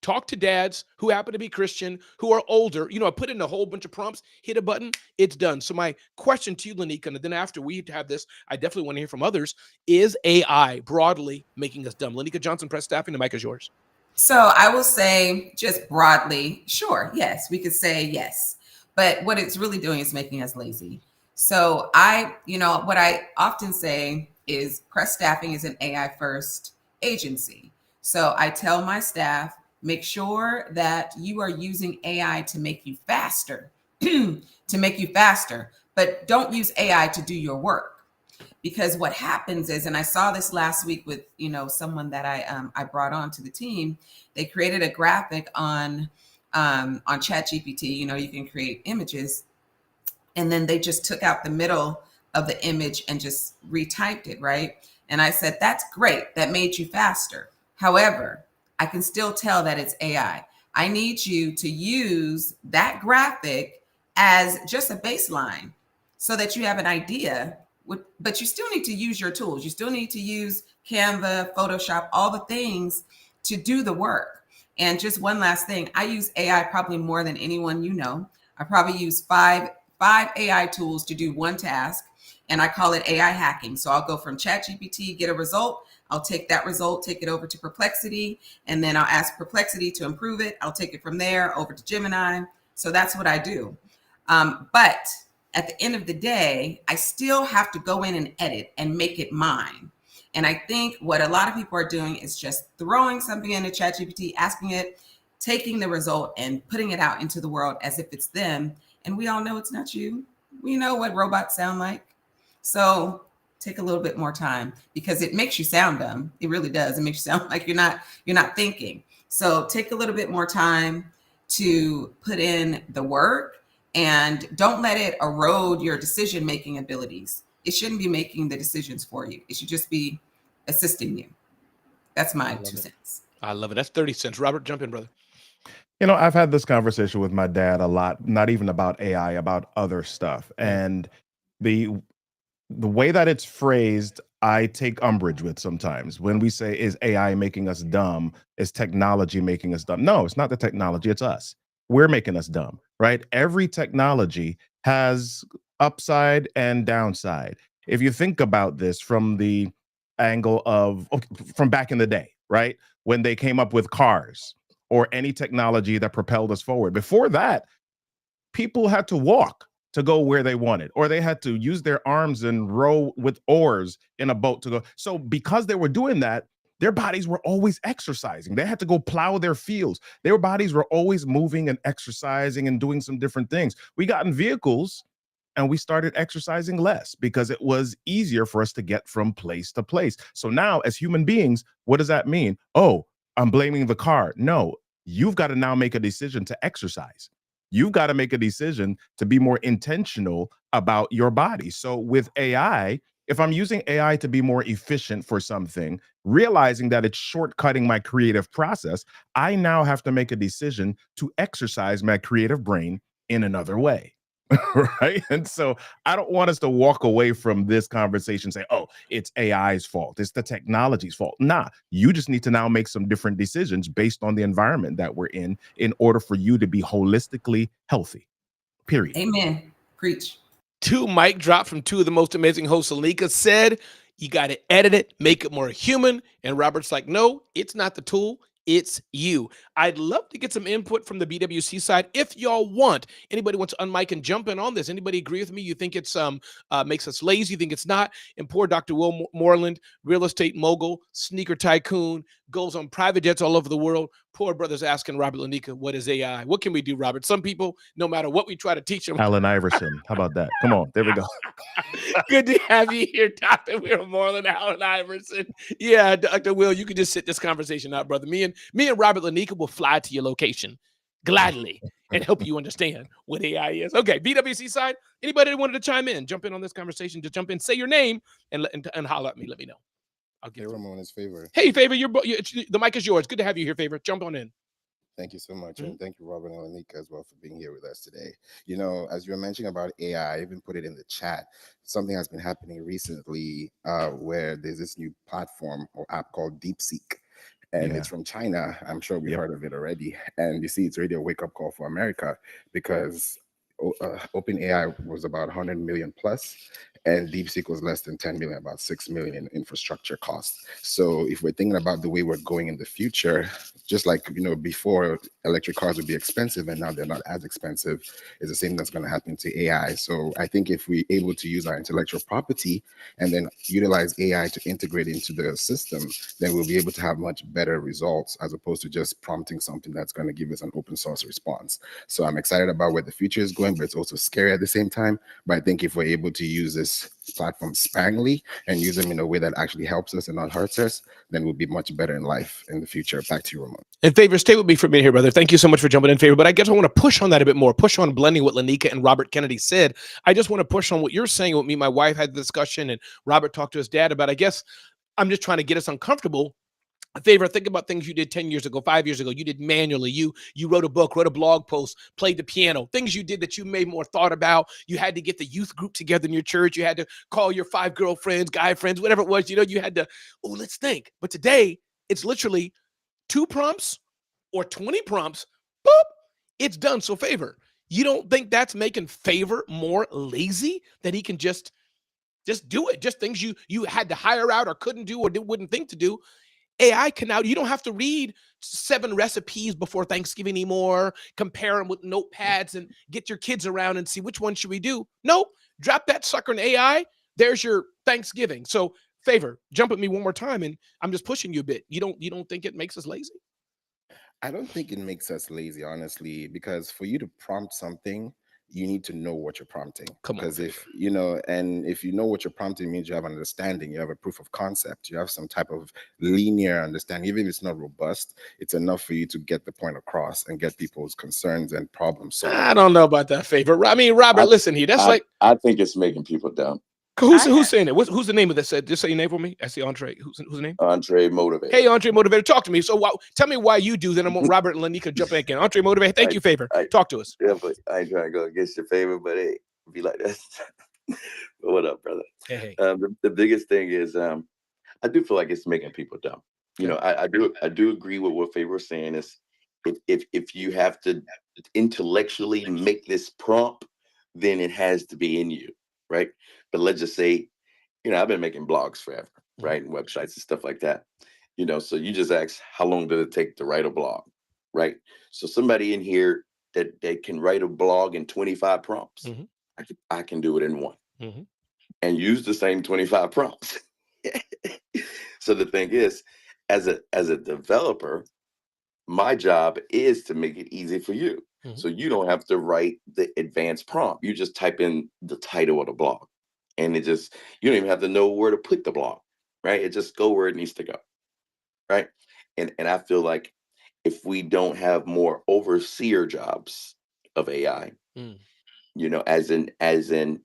[SPEAKER 1] Talk to dads who happen to be Christian, who are older. I put in a whole bunch of prompts, hit a button, it's done. So my question to you, Lanika, and then after we have this, I definitely want to hear from others, is AI broadly making us dumb? Lanika Johnson, press staffing, the mic is yours.
[SPEAKER 3] So I will say just broadly, sure, yes, we could say yes. But what it's really doing is making us lazy. So what I often say is Press Staffing is an AI first agency. So I tell my staff, make sure that you are using AI to make you faster, but don't use AI to do your work. Because what happens is, and I saw this last week with, someone that I brought on to the team, they created a graphic on ChatGPT. You can create images, and then they just took out the middle of the image and just retyped it, right? And I said, that's great. That made you faster. However, I can still tell that it's AI. I need you to use that graphic as just a baseline so that you have an idea. But you still need to use your tools. You still need to use Canva, Photoshop, all the things to do the work. And just one last thing, I use AI probably more than anyone I probably use five AI tools to do one task, and I call it AI hacking. So I'll go from ChatGPT, get a result. I'll take that result, take it over to Perplexity, and then I'll ask Perplexity to improve it. I'll take it from there over to Gemini. So that's what I do. But at the end of the day, I still have to go in and edit and make it mine. And I think what a lot of people are doing is just throwing something into ChatGPT, asking it, taking the result and putting it out into the world as if it's them. And we all know it's not you. We know what robots sound like. So take a little bit more time, because it makes you sound dumb. It really does. It makes you sound like you're not thinking. So take a little bit more time to put in the work. And don't let it erode your decision-making abilities. It shouldn't be making the decisions for you. It should just be assisting you. That's my 2 cents.
[SPEAKER 1] I love it. That's 30 cents. Robert, jump in, brother.
[SPEAKER 2] I've had this conversation with my dad a lot, not even about AI, about other stuff. And the way that it's phrased, I take umbrage with sometimes. When we say, is AI making us dumb? Is technology making us dumb? No, it's not the technology, it's us. We're making us dumb, right? Every technology has upside and downside. If you think about this from the angle of from back in the day, right? When they came up with cars or any technology that propelled us forward. Before that, people had to walk to go where they wanted, or they had to use their arms and row with oars in a boat to go. So because they were doing that, their bodies were always exercising. They had to go plow their fields. Their bodies were always moving and exercising and doing some different things. We got in vehicles and we started exercising less because it was easier for us to get from place to place. So now, as human beings, what does that mean? Oh, I'm blaming the car. No, you've got to now make a decision to exercise. You've got to make a decision to be more intentional about your body. So with AI, if I'm using AI to be more efficient for something, realizing that it's shortcutting my creative process, I now have to make a decision to exercise my creative brain in another way. Right. And so I don't want us to walk away from this conversation and say, oh, it's AI's fault. It's the technology's fault. Nah, you just need to now make some different decisions based on the environment that we're in order for you to be holistically healthy. Period.
[SPEAKER 3] Amen. Preach.
[SPEAKER 1] Two mic drop from two of the most amazing hosts. Alika said, you got to edit it, make it more human. And Robert's like, no, it's not the tool. It's you. I'd love to get some input from the BWC side. If y'all want, anybody wants to unmic and jump in on this. Anybody agree with me? You think it's makes us lazy? You think it's not? And poor Dr. Will Moreland, real estate mogul, sneaker tycoon, goes on private jets all over the world. Poor brother's asking Robert Lanika, what is AI? What can we do, Robert? Some people, no matter what we try to teach them.
[SPEAKER 2] Allen Iverson. How about that? Come on. There we go.
[SPEAKER 1] Good to have you here, Dr. Will Moreland, Allen Iverson. Yeah, Dr. Will, you can just sit this conversation out, brother. Me and Robert Lanika will fly to your location gladly and help you understand what AI is. Okay, BWC side, anybody that wanted to chime in, jump in on this conversation, just jump in, say your name and holler at me. Let me know. I'll get
[SPEAKER 6] Ramon is Favor.
[SPEAKER 1] Hey, Favor, the mic is yours. Good to have you here, Favor. Jump on in.
[SPEAKER 6] Thank you so much. And thank you, Robert and Lanika, as well, for being here with us today. You know, as you were mentioning about AI, I even put it in the chat. Something has been happening recently where there's this new platform or app called DeepSeek. And it's from China. I'm sure we've heard of it already. And you see, it's really a wake-up call for America because OpenAI was about 100 million plus, and DeepSeek was less than 10 million, about 6 million in infrastructure costs. So if we're thinking about the way we're going in the future, just like, you know, before electric cars would be expensive and now they're not as expensive, is the same that's going to happen to AI. So I think if we're able to use our intellectual property and then utilize AI to integrate into the system, then we'll be able to have much better results as opposed to just prompting something that's going to give us an open source response. So I'm excited about where the future is going, but it's also scary at the same time. But I think if we're able to use this platform sparingly and use them in a way that actually helps us and not hurts us, then we'll be much better in life in the future. Back to you, Ramon.
[SPEAKER 1] And Favor, stay with me for a minute here, brother. Thank you so much for jumping in, Favor. But I guess I want to push on that a bit more, push on blending what Lanika and Robert Kennedy said. I just want to push on what you're saying. What me and my wife had the discussion and Robert talked to his dad about. I guess I'm just trying to get us uncomfortable. Favor, think about things you did 10 years ago, 5 years ago. You did manually. You wrote a book, wrote a blog post, played the piano, things you did that you made more thought about. You had to get the youth group together in your church. You had to call your 5 girlfriends, guy friends, whatever it was. You know, you had to, let's think. But today, it's literally 2 prompts or 20 prompts. Boop, it's done. So Favor, you don't think that's making Favor more lazy, that he can just do it? Just things you had to hire out or couldn't do or wouldn't think to do. AI can now, you don't have to read 7 recipes before Thanksgiving anymore, compare them with notepads and get your kids around and see which one should we do. No, drop that sucker in AI. There's your Thanksgiving. So Favor, jump at me one more time. And I'm just pushing you a bit. You don't think it makes us lazy?
[SPEAKER 6] I don't think it makes us lazy, honestly, because for you to prompt something, you need to know what you're prompting.
[SPEAKER 1] Come on,
[SPEAKER 6] because if you know, and if you know what you're prompting, means you have an understanding, you have a proof of concept, you have some type of linear understanding. Even if it's not robust, it's enough for you to get the point across and get people's concerns and problems solved.
[SPEAKER 1] I don't know about that, Favor. I mean, Robert, listen here. That's
[SPEAKER 7] I think it's making people dumb.
[SPEAKER 1] Who's saying it? Who's the name of this? Just say your name for me. I see Andre. Who's the name?
[SPEAKER 7] Andre Motivator.
[SPEAKER 1] Hey, Andre Motivator, talk to me. So tell me why you do. Then I want Robert and Lanika jump back in. Andre Motivator, thank you, Favor. Talk to us.
[SPEAKER 7] Yeah, but I ain't trying to go against your Favor, but hey, be like that. But what up, brother?
[SPEAKER 1] Hey.
[SPEAKER 7] The biggest thing is I do feel like it's making people dumb. You know, I do agree with what Favor was saying. Is if you have to intellectually make this prompt, then it has to be in you, right? But let's just say, you know, I've been making blogs forever, right? And websites and stuff like that. You know, so you just ask, how long did it take to write a blog, right? So somebody in here that can write a blog in 25 prompts, I can do it in 1 and use the same 25 prompts. So the thing is, as a developer, my job is to make it easy for you.
[SPEAKER 1] Mhm.
[SPEAKER 7] So you don't have to write the advanced prompt. You just type in the title of the blog. And it just, you don't even have to know where to put the blog, right? It just go where it needs to go. Right. And I feel like if we don't have more overseer jobs of AI,
[SPEAKER 1] Mm.
[SPEAKER 7] as in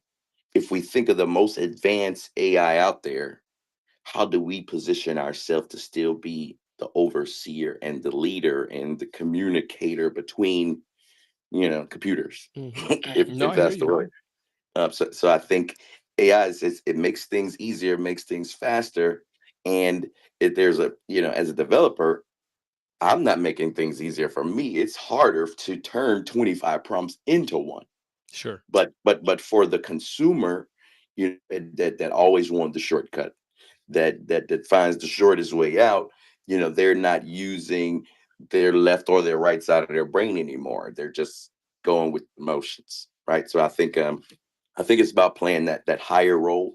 [SPEAKER 7] if we think of the most advanced AI out there, how do we position ourselves to still be the overseer and the leader and the communicator between computers, if
[SPEAKER 1] No, I hear
[SPEAKER 7] that's the
[SPEAKER 1] you.
[SPEAKER 7] way. So I think AI it makes things easier, makes things faster, and if there's as a developer, I'm not making things easier for me. It's harder to turn 25 prompts into one.
[SPEAKER 1] Sure.
[SPEAKER 7] But for the consumer, that always want the shortcut, that finds the shortest way out. They're not using their left or their right side of their brain anymore. They're just going with emotions, right? So I think it's about playing that higher role,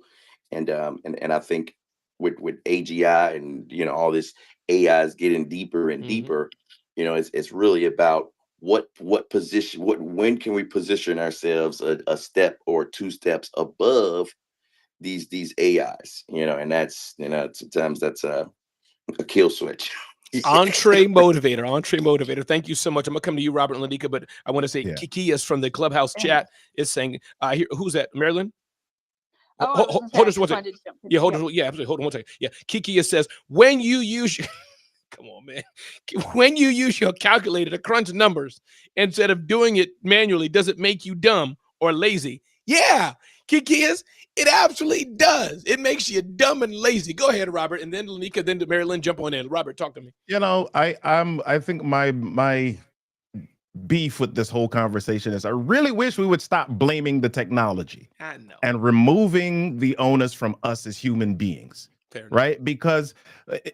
[SPEAKER 7] and I think with AGI and all this AI is getting deeper and
[SPEAKER 1] Mhm.
[SPEAKER 7] deeper. It's really about what position, when can we position ourselves a step or two steps above these AIs, and that's sometimes that's a kill switch.
[SPEAKER 1] Entree motivator. Thank you so much. I'm gonna come to you, Robert and Lanika, but I want to say
[SPEAKER 2] Yeah.
[SPEAKER 1] Kiki is from the Clubhouse
[SPEAKER 8] Thanks.
[SPEAKER 1] chat is saying, who's that? Marilyn?
[SPEAKER 8] Oh, I was gonna say, I
[SPEAKER 1] Hold on one
[SPEAKER 8] just
[SPEAKER 1] second.
[SPEAKER 8] wanted to jump in.
[SPEAKER 1] Yeah, hold
[SPEAKER 8] Yeah.
[SPEAKER 1] on. Yeah, absolutely. Hold on one second. Yeah, Kiki says, when you use come on, man. When you use your calculator to crunch numbers instead of doing it manually, does it make you dumb or lazy? Yeah, Kiki it absolutely does. It makes you dumb and lazy. Go ahead, Robert, and then Lanika, then Marilyn, jump on in. Robert, talk to me.
[SPEAKER 2] I think my beef with this whole conversation is I really wish we would stop blaming the technology
[SPEAKER 1] I know.
[SPEAKER 2] and removing the onus from us as human beings.
[SPEAKER 1] Fair enough.
[SPEAKER 2] Right? Because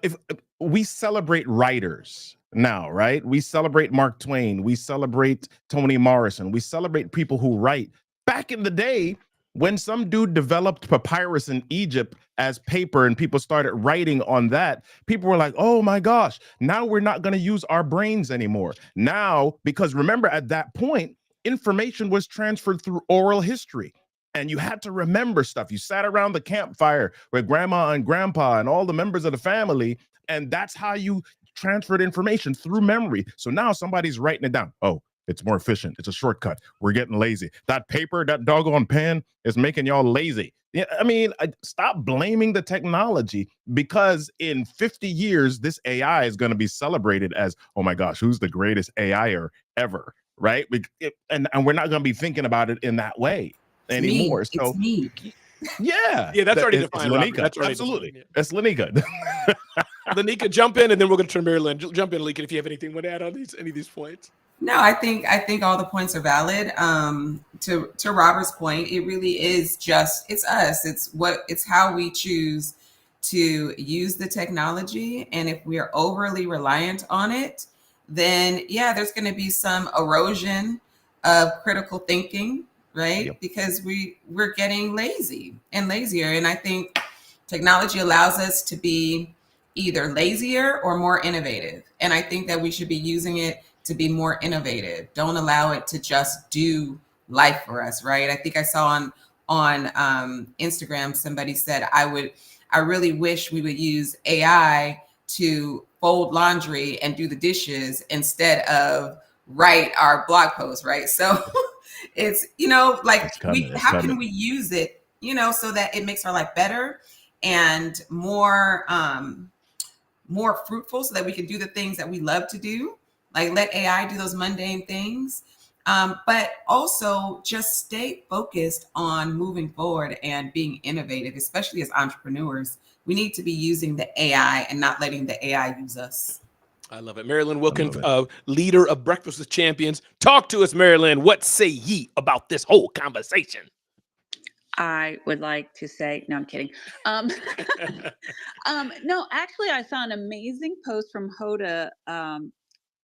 [SPEAKER 2] if we celebrate writers now, right? We celebrate Mark Twain, we celebrate Toni Morrison, we celebrate people who write. Back in the day, when some dude developed papyrus in Egypt as paper and people started writing on that, people were like, oh my gosh, now we're not going to use our brains anymore. Now, because remember at that point, information was transferred through oral history. And you had to remember stuff. You sat around the campfire with grandma and grandpa and all the members of the family, and that's how you transferred information through memory. So now somebody's writing it down. Oh, it's more efficient. It's a shortcut. We're getting lazy. That paper, that doggone pen is making y'all lazy. Yeah, I mean, stop blaming the technology, because in 50 years, this AI is going to be celebrated as, oh my gosh, who's the greatest AIer ever, right? And we're not going to be thinking about it in that way
[SPEAKER 3] It's me.
[SPEAKER 2] anymore.
[SPEAKER 3] It's
[SPEAKER 2] So
[SPEAKER 3] me.
[SPEAKER 2] yeah,
[SPEAKER 1] Yeah, that's already
[SPEAKER 2] it's
[SPEAKER 1] defined, Robert.
[SPEAKER 2] Lanika.
[SPEAKER 1] That's already
[SPEAKER 2] Absolutely,
[SPEAKER 1] defined,
[SPEAKER 2] it's Lanika.
[SPEAKER 1] Lanika, jump in, and then we're going to turn Marilyn. Jump in, Lanika, if you have anything you want to add on any of these points.
[SPEAKER 3] No, I think all the points are valid. To Robert's point, it really is just it's us. It's how we choose to use the technology, and if we are overly reliant on it, then yeah, there's going to be some erosion of critical thinking, right?
[SPEAKER 2] Yep.
[SPEAKER 3] Because we're getting lazy and lazier, and I think technology allows us to be either lazier or more innovative, and I think that we should be using it to be more innovative. Don't allow it to just do life for us, right? I think I saw on Instagram somebody said, I really wish we would use AI to fold laundry and do the dishes instead of write our blog posts, right? So it's like
[SPEAKER 2] It's coming. It's
[SPEAKER 3] how
[SPEAKER 2] coming.
[SPEAKER 3] can we use it, so that it makes our life better and more fruitful, so that we can do the things that we love to do, like let AI do those mundane things, but also just stay focused on moving forward and being innovative, especially as entrepreneurs. We need to be using the AI and not letting the AI use us.
[SPEAKER 1] I love it. Marilyn Wilkins,
[SPEAKER 2] love
[SPEAKER 1] leader of Breakfast with Champions. Talk to us, Marilyn. What say ye about this whole conversation?
[SPEAKER 8] I would like to say, no, I'm kidding. No, actually, I saw an amazing post from Hoda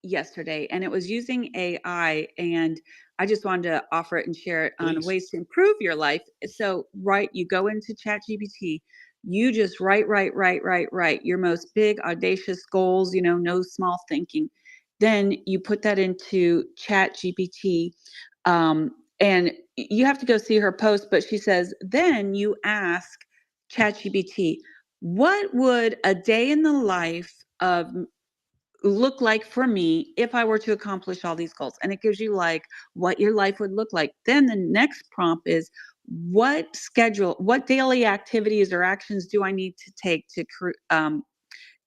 [SPEAKER 8] yesterday, and it was using AI, and I just wanted to offer it and share it on
[SPEAKER 1] Please.
[SPEAKER 8] ways to improve your life. So, right, you go into ChatGPT, You just write your most big, audacious goals, no small thinking. Then you put that into Chat GPT. And you have to go see her post, but she says, then you ask Chat GPT, what would a day in the life of look like for me if I were to accomplish all these goals? And it gives you like what your life would look like. Then the next prompt is what daily activities or actions do I need to take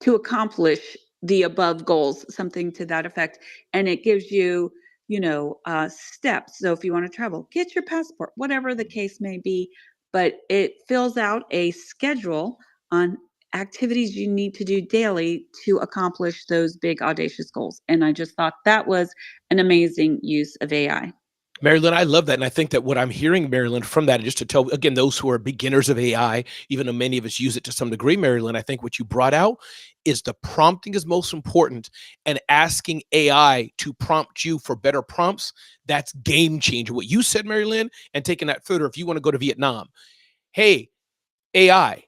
[SPEAKER 8] to accomplish the above goals, something to that effect. And it gives you, steps. So if you want to travel, get your passport, whatever the case may be, but it fills out a schedule on activities you need to do daily to accomplish those big audacious goals. And I just thought that was an amazing use of AI.
[SPEAKER 1] Marilyn, I love that. And I think that what I'm hearing, Marilyn, from that, just to tell, again, those who are beginners of AI, even though many of us use it to some degree, Marilyn, I think what you brought out is the prompting is most important, and asking AI to prompt you for better prompts. That's game changer. What you said, Marilyn, and taking that further, if you want to go to Vietnam, hey, AI,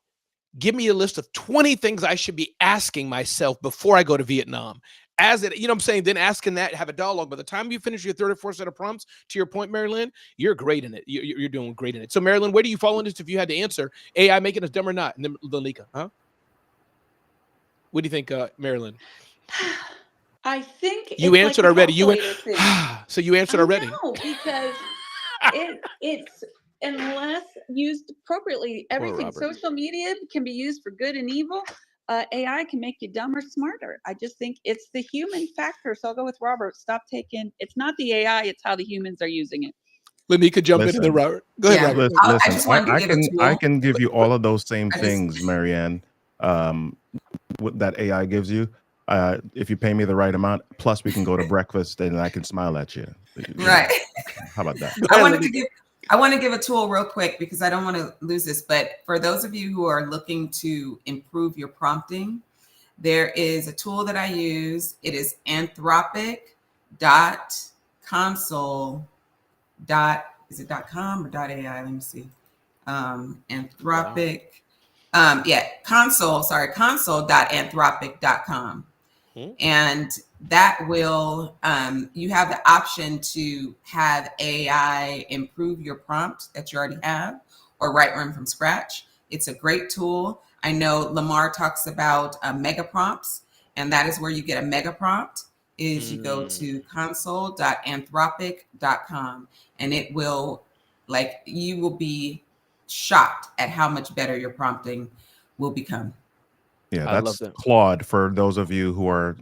[SPEAKER 1] give me a list of 20 things I should be asking myself before I go to Vietnam. As it, what I'm saying, then asking that, have a dialogue. By the time you finish your third or fourth set of prompts, to your point, Marilyn, you're great in it. You're doing great in it. So, Marilyn, where do you fall in this if you had to answer? AI making us dumb or not? And then Lanika, huh? What do you think, Marilyn?
[SPEAKER 8] I think
[SPEAKER 1] you
[SPEAKER 8] it's
[SPEAKER 1] answered
[SPEAKER 8] like
[SPEAKER 1] already. You went,
[SPEAKER 8] thing.
[SPEAKER 1] So you answered already.
[SPEAKER 8] No, because it's unless used appropriately, everything social media can be used for good and evil. AI can make you dumber, smarter. I just think it's the human factor. So I'll go with Robert. It's not the AI, it's how the humans are using it.
[SPEAKER 1] Lanika, jump in and then Robert. Go ahead, Robert.
[SPEAKER 2] Listen,
[SPEAKER 3] I just wanted to give a tool.
[SPEAKER 2] I can give you all of those same things, Marianne, that AI gives you. If you pay me the right amount, plus we can go to breakfast and I can smile at you.
[SPEAKER 3] Right.
[SPEAKER 2] How about that?
[SPEAKER 3] I want to give a tool real quick because I don't want to lose this. But for those of you who are looking to improve your prompting, there is a tool that I use. It is anthropic.console. Is it .com or .ai? Let me see. Anthropic. Wow. console.anthropic.com. And that will, you have the option to have AI improve your prompt that you already have or write one from scratch. It's a great tool. I know Lamar talks about mega prompts, and that is where you get a mega prompt is you go to console.anthropic.com, and it will, you will be shocked at how much better your prompting will become.
[SPEAKER 2] Yeah, that's Claude. For those of you who are,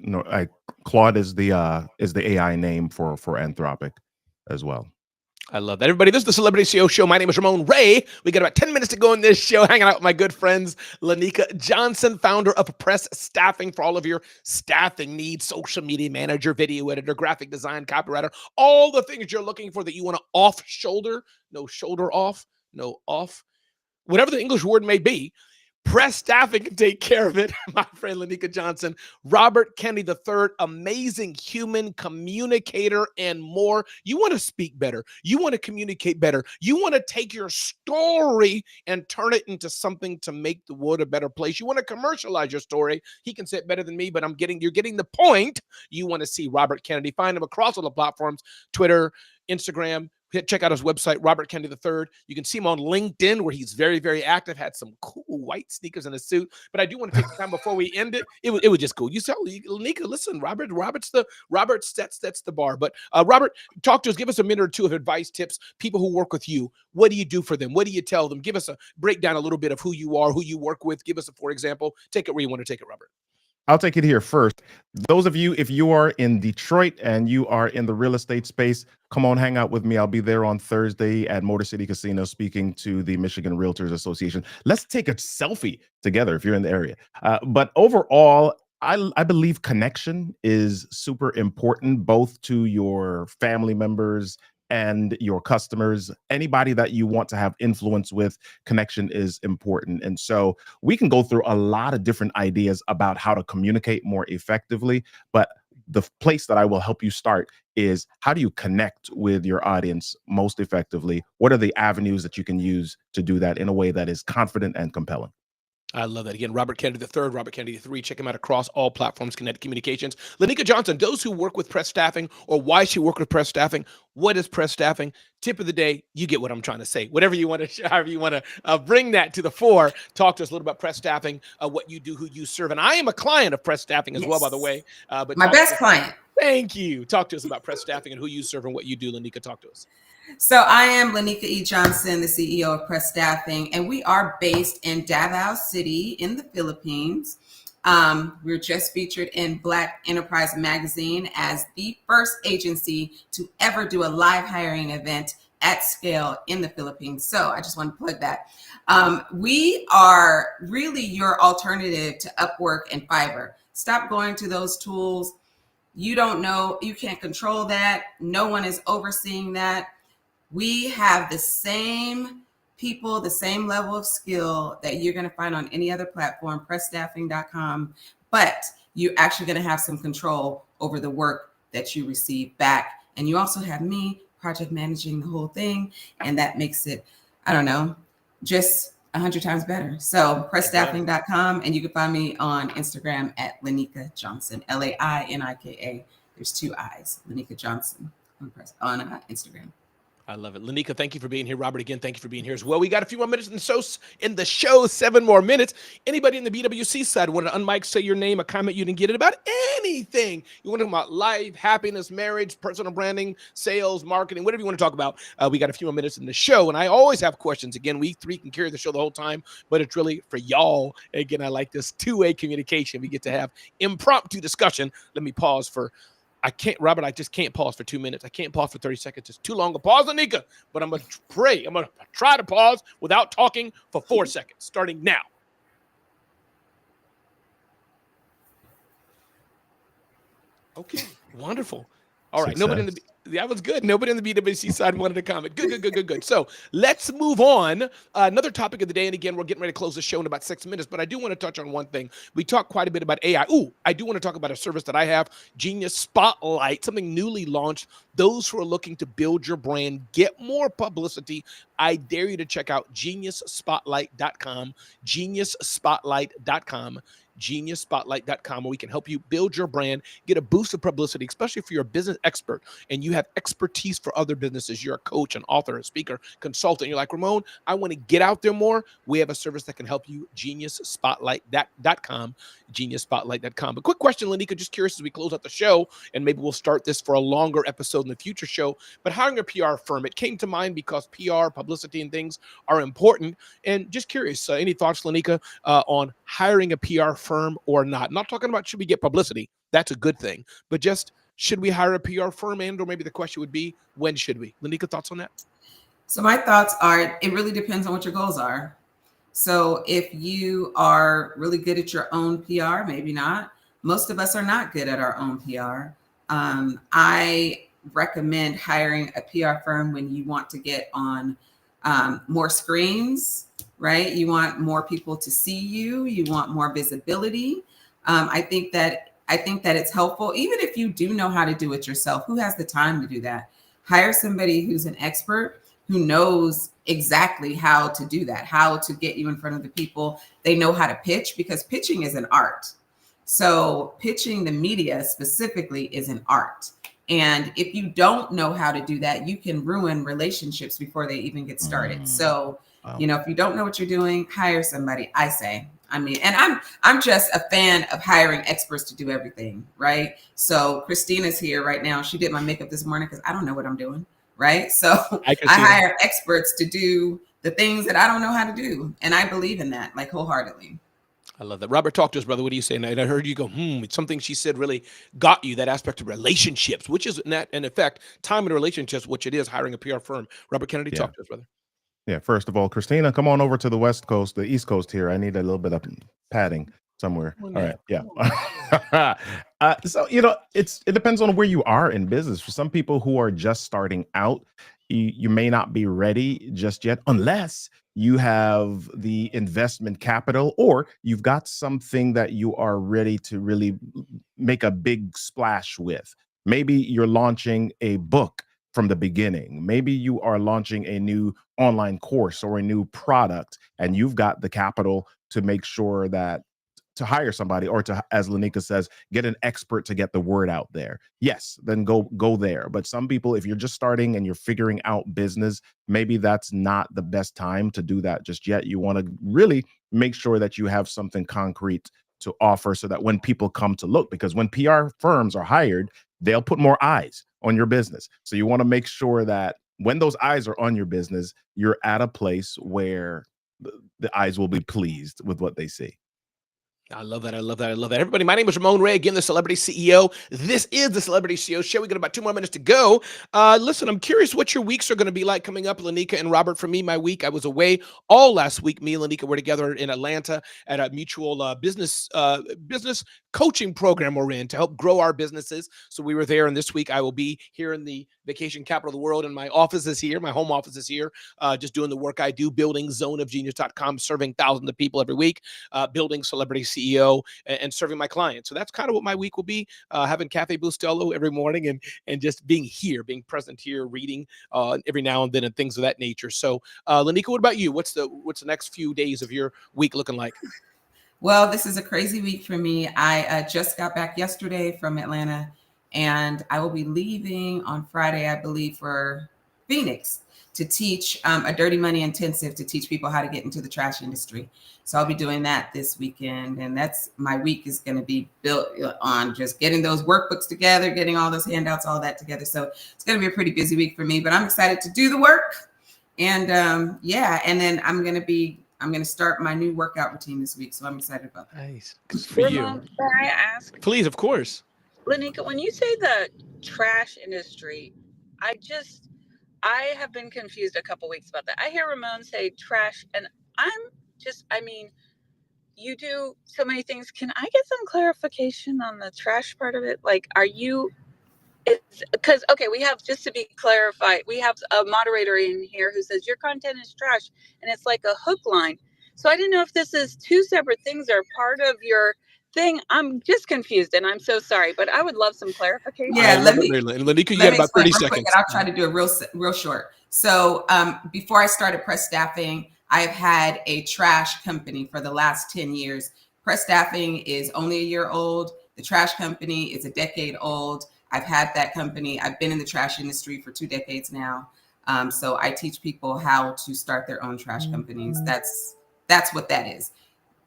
[SPEAKER 2] Claude is the AI name for Anthropic as well.
[SPEAKER 1] I love that. Everybody, this is the Celebrity CEO Show. My name is Ramon Ray. We got about 10 minutes to go in this show, hanging out with my good friends, Lanika Johnson, founder of Press Staffing, for all of your staffing needs, social media manager, video editor, graphic design, copywriter, all the things you're looking for that you want to off-shoulder, no shoulder off, no off, whatever the English word may be. Press Staffing can take care of it. My friend Lanika Johnson, Robert Kennedy III, amazing human communicator and more. You want to speak better. You want to communicate better. You want to take your story and turn it into something to make the world a better place. You want to commercialize your story. He can say it better than me, but you're getting the point. You want to see Robert Kennedy. Find him across all the platforms, Twitter, Instagram. Check out his website, Robert Kennedy III. You can see him on LinkedIn, where he's very, very active. Had some cool white sneakers and a suit. But I do want to take the time before we end it. It was just cool. You saw Lanika. Listen, Robert sets the bar. But Robert, talk to us. Give us a minute or two of advice, tips. People who work with you, what do you do for them? What do you tell them? Give us a breakdown a little bit of who you are, who you work with. Give us a for example. Take it where you want to take it, Robert.
[SPEAKER 2] I'll take it here first. Those of you, if you are in Detroit and you are in the real estate space, come on, hang out with me. I'll be there on Thursday at Motor City Casino speaking to the Michigan Realtors Association. Let's take a selfie together if you're in the area. But overall, I believe connection is super important, both to your family members and your customers. Anybody that you want to have influence with, connection is important. And so we can go through a lot of different ideas about how to communicate more effectively, but the place that I will help you start is, how do you connect with your audience most effectively? What are the avenues that you can use to do that in a way that is confident and compelling?
[SPEAKER 1] I love that. Again, Robert Kennedy III, Robert Kennedy III. Check him out across all platforms, Kinetic Communications. Lanika Johnson, those who work with press staffing or why she work with press staffing, what is press staffing? Tip of the day, you get what I'm trying to say. Whatever you want to, however you want to bring that to the fore. Talk to us a little about press staffing, what you do, who you serve. And I am a client of press staffing as well, by the way. But
[SPEAKER 3] my best client.
[SPEAKER 1] Thank you. Talk to us about press staffing and who you serve and what you do. Lanika, talk to us.
[SPEAKER 3] So I am Lanika E. Johnson, the CEO of Press Staffing, and we are based in Davao City in the Philippines. We're just featured in Black Enterprise Magazine as the first agency to ever do a live hiring event at scale in the Philippines. So I just want to plug that. We are really your alternative to Upwork and Fiverr. Stop going to those tools. You don't know, you can't control that. No one is overseeing that. We have the same people, the same level of skill that you're going to find on any other platform, pressstaffing.com, but you're actually going to have some control over the work that you receive back. And you also have me project managing the whole thing. And that makes it, I don't know, just 100 times better. So pressstaffing.com, and you can find me on Instagram at Lanika Johnson, Lainika. There's 2 I's, Lanika Johnson on Instagram.
[SPEAKER 1] I love it. Lanika, thank you for being here. Robert, again, thank you for being here as well. We got a few more minutes in the show, 7 more minutes. Anybody in the BWC side want to unmic, say your name, a comment you didn't get it about anything. You want to talk about life, happiness, marriage, personal branding, sales, marketing, whatever you want to talk about. We got a few more minutes in the show, and I always have questions. Again, we 3 can carry the show the whole time, but it's really for y'all. Again, I like this two-way communication. We get to have impromptu discussion. Let me pause for I can't, Robert, I just can't pause for 2 minutes. I can't pause for 30 seconds. It's too long a pause, Lanika. But I'm going to pray. I'm going to try to pause without talking for 4 seconds, starting now. Okay, wonderful. All right, nobody in the that was good. Nobody on the BWC side wanted to comment. Good. So let's move on. Another topic of the day, and again, we're getting ready to close the show in about 6 minutes, but I do want to touch on one thing. We talked quite a bit about AI. I do want to talk about a service that I have, Genius Spotlight, something newly launched. Those who are looking to build your brand, get more publicity, I dare you to check out geniusspotlight.com, geniusspotlight.com. geniusspotlight.com, where we can help you build your brand, get a boost of publicity, especially if you're a business expert and you have expertise for other businesses. You're a coach, an author, a speaker, consultant. You're like, Ramon, I want to get out there more. We have a service that can help you, geniusspotlight.com, geniusspotlight.com. But quick question, Lanika, just curious as we close out the show, and maybe we'll start this for a longer episode in the future show, but hiring a PR firm, it came to mind because PR, publicity, and things are important. And just curious, any thoughts, Lanika, on hiring a PR firm or not? Not talking about should we get publicity. That's a good thing. But just should we hire a PR firm, and or maybe the question would be, when should we? Lanika, thoughts on that?
[SPEAKER 3] So my thoughts are, it really depends on what your goals are. So if you are really good at your own PR, maybe not. Most of us are not good at our own PR. I recommend hiring a PR firm when you want to get on more screens, right? You want more people to see you. You want more visibility. I think that it's helpful, even if you do know how to do it yourself. Who has the time to do that? Hire somebody who's an expert, who knows exactly how to do that, how to get you in front of the people. They know how to pitch, because pitching is an art. So pitching the media specifically is an art. And if you don't know how to do that, you can ruin relationships before they even get started. So, if you don't know what you're doing, hire somebody, I say. I mean, and I'm just a fan of hiring experts to do everything, right? So Christina's here right now. She did my makeup this morning because I don't know what I'm doing, right? So I hire experts to do the things that I don't know how to do. And I believe in that, like, wholeheartedly.
[SPEAKER 1] I love that. Robert, talk to us, brother. What do you say? And I heard you go, something she said really got you, that aspect of relationships, which is in effect, time in relationships, which it is hiring a PR firm. Robert Kennedy, talk to us, brother.
[SPEAKER 2] Yeah, first of all, Christina, come on over to the West Coast, the East Coast here. I need a little bit of padding somewhere. All right, yeah. So, it depends on where you are in business. For some people who are just starting out, you may not be ready just yet, unless you have the investment capital, or you've got something that you are ready to really make a big splash with. Maybe you're launching a book from the beginning. Maybe you are launching a new online course or a new product, and you've got the capital to make sure that to hire somebody, or to, as Lanika says, get an expert to get the word out there. Yes, then go there. But some people, if you're just starting and you're figuring out business, maybe that's not the best time to do that just yet. You want to really make sure that you have something concrete to offer, so that when people come to look, because when PR firms are hired, they'll put more eyes on your business. So you want to make sure that when those eyes are on your business, you're at a place where the eyes will be pleased with what they see.
[SPEAKER 1] I love that. I love that. I love that. Everybody, my name is Ramon Ray, again, the Celebrity CEO. This is the Celebrity CEO Show. We got about 2 more minutes to go. Listen, I'm curious what your weeks are going to be like coming up, Lanika and Robert. For me, my week, I was away all last week. Me and Lanika were together in Atlanta at a mutual business coaching program we're in to help grow our businesses. So we were there, and this week I will be here in the vacation capital of the world, and my office is here. My home office is here, just doing the work I do, building zoneofgenius.com, serving thousands of people every week, building Celebrity CEO, and serving my clients. So that's kind of what my week will be, having Cafe Bustelo every morning, and just being here, being present here, reading every now and then, and things of that nature. So Lanika, what about you? What's the next few days of your week looking like?
[SPEAKER 3] Well, this is a crazy week for me. I just got back yesterday from Atlanta, and I will be leaving on Friday, I believe, for Phoenix to teach a dirty money intensive to teach people how to get into the trash industry. So I'll be doing that this weekend, and that's my week is going to be built on just getting those workbooks together, getting all those handouts, all that together. So it's going to be a pretty busy week for me, but I'm excited to do the work. And yeah, and then I'm going to start my new workout routine this week, so I'm excited about that.
[SPEAKER 1] Nice. Good for you.
[SPEAKER 8] Ramon, can I ask?
[SPEAKER 1] Please, of course.
[SPEAKER 8] Lanika, when you say the trash industry, I have been confused a couple weeks about that. I hear Ramon say trash, and I mean, you do so many things. Can I get some clarification on the trash part of it? Like, it's because, okay, we have, just to be clarified, we have a moderator in here who says your content is trash, and it's like a hook line. So I didn't know if this is two separate things or part of your thing. I'm just confused, and I'm so sorry, but I would love some clarification.
[SPEAKER 3] Yeah,
[SPEAKER 1] let me Lanika, you got about 30 seconds.
[SPEAKER 3] And I'll try to do it real short. So before I started Press Staffing, I've had a trash company for the last 10 years. Press Staffing is only a year old. The trash company is a decade old. I've had that company. I've been in the trash industry for 2 decades now. So I teach people how to start their own trash companies. That's what that is.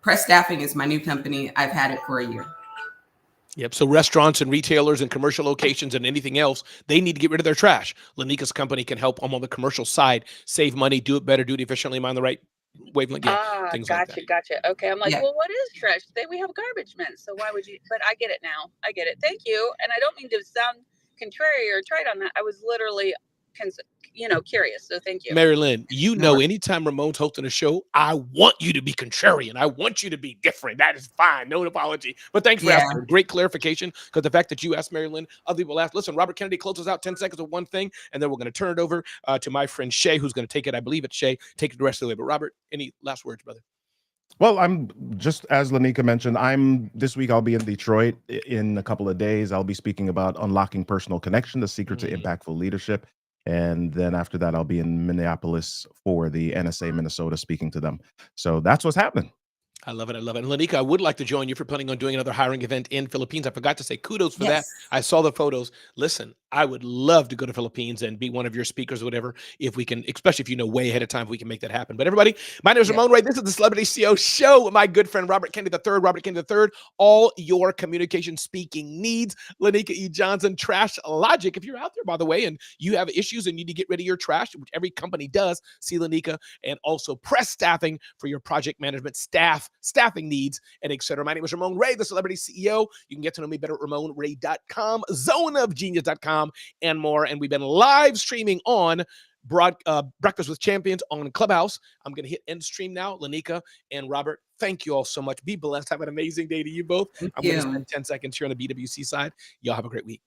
[SPEAKER 3] Press Staffing is my new company. I've had it for a year.
[SPEAKER 1] Yep. So restaurants and retailers and commercial locations and anything else, they need to get rid of their trash. Lanika's company can help them on the commercial side, save money, do it better, do it efficiently, mind the right wavelength. Things like that.
[SPEAKER 8] Gotcha. Okay. I'm like, well, what is trash? We have garbage men. So why would you? But I get it now. I get it. Thank you. And I don't mean to sound contrary or trite on that. I was literally curious. So thank you.
[SPEAKER 1] Mary Lynn, anytime Ramon's hosting a show, I want you to be contrarian. I want you to be different. That is fine. No apology. But thanks for asking. Great clarification, because the fact that you asked Mary Lynn, other people asked. Listen, Robert Kennedy closes out 10 seconds of one thing, and then we're going to turn it over to my friend Shay, who's going to take it. I believe it's Shay. Take it the rest of the way. But Robert, any last words, brother?
[SPEAKER 2] Well, I'm just, as Lanika mentioned, this week I'll be in Detroit in a couple of days. I'll be speaking about unlocking personal connection, the secret to impactful leadership. And then after that, I'll be in Minneapolis for the NSA Minnesota, speaking to them. So that's what's happening.
[SPEAKER 1] I love it. And Lanika, I would like to join you for planning on doing another hiring event in Philippines. I forgot to say kudos for that. I saw the photos. Listen, I would love to go to Philippines and be one of your speakers or whatever, if we can, especially if you know way ahead of time, if we can make that happen. But everybody, my name is Ramon Ray. This is the Celebrity CEO Show with my good friend Robert Kennedy III. Robert Kennedy III, all your communication speaking needs. Lanika E. Johnson, Trash Logic. If you're out there, by the way, and you have issues and you need to get rid of your trash, which every company does, see Lanika. And also Press Staffing for your project management staffing needs, and etc. My name is Ramon Ray, the Celebrity CEO. You can get to know me better at RamonRay.com, zoneofgenius.com, and more. And we've been live streaming on Breakfast with Champions on Clubhouse. I'm going to hit end stream now. Lanika and Robert, thank you all so much. Be blessed. Have an amazing day to you both. I'm going to spend 10 seconds here on the BWC side. Y'all have a great week.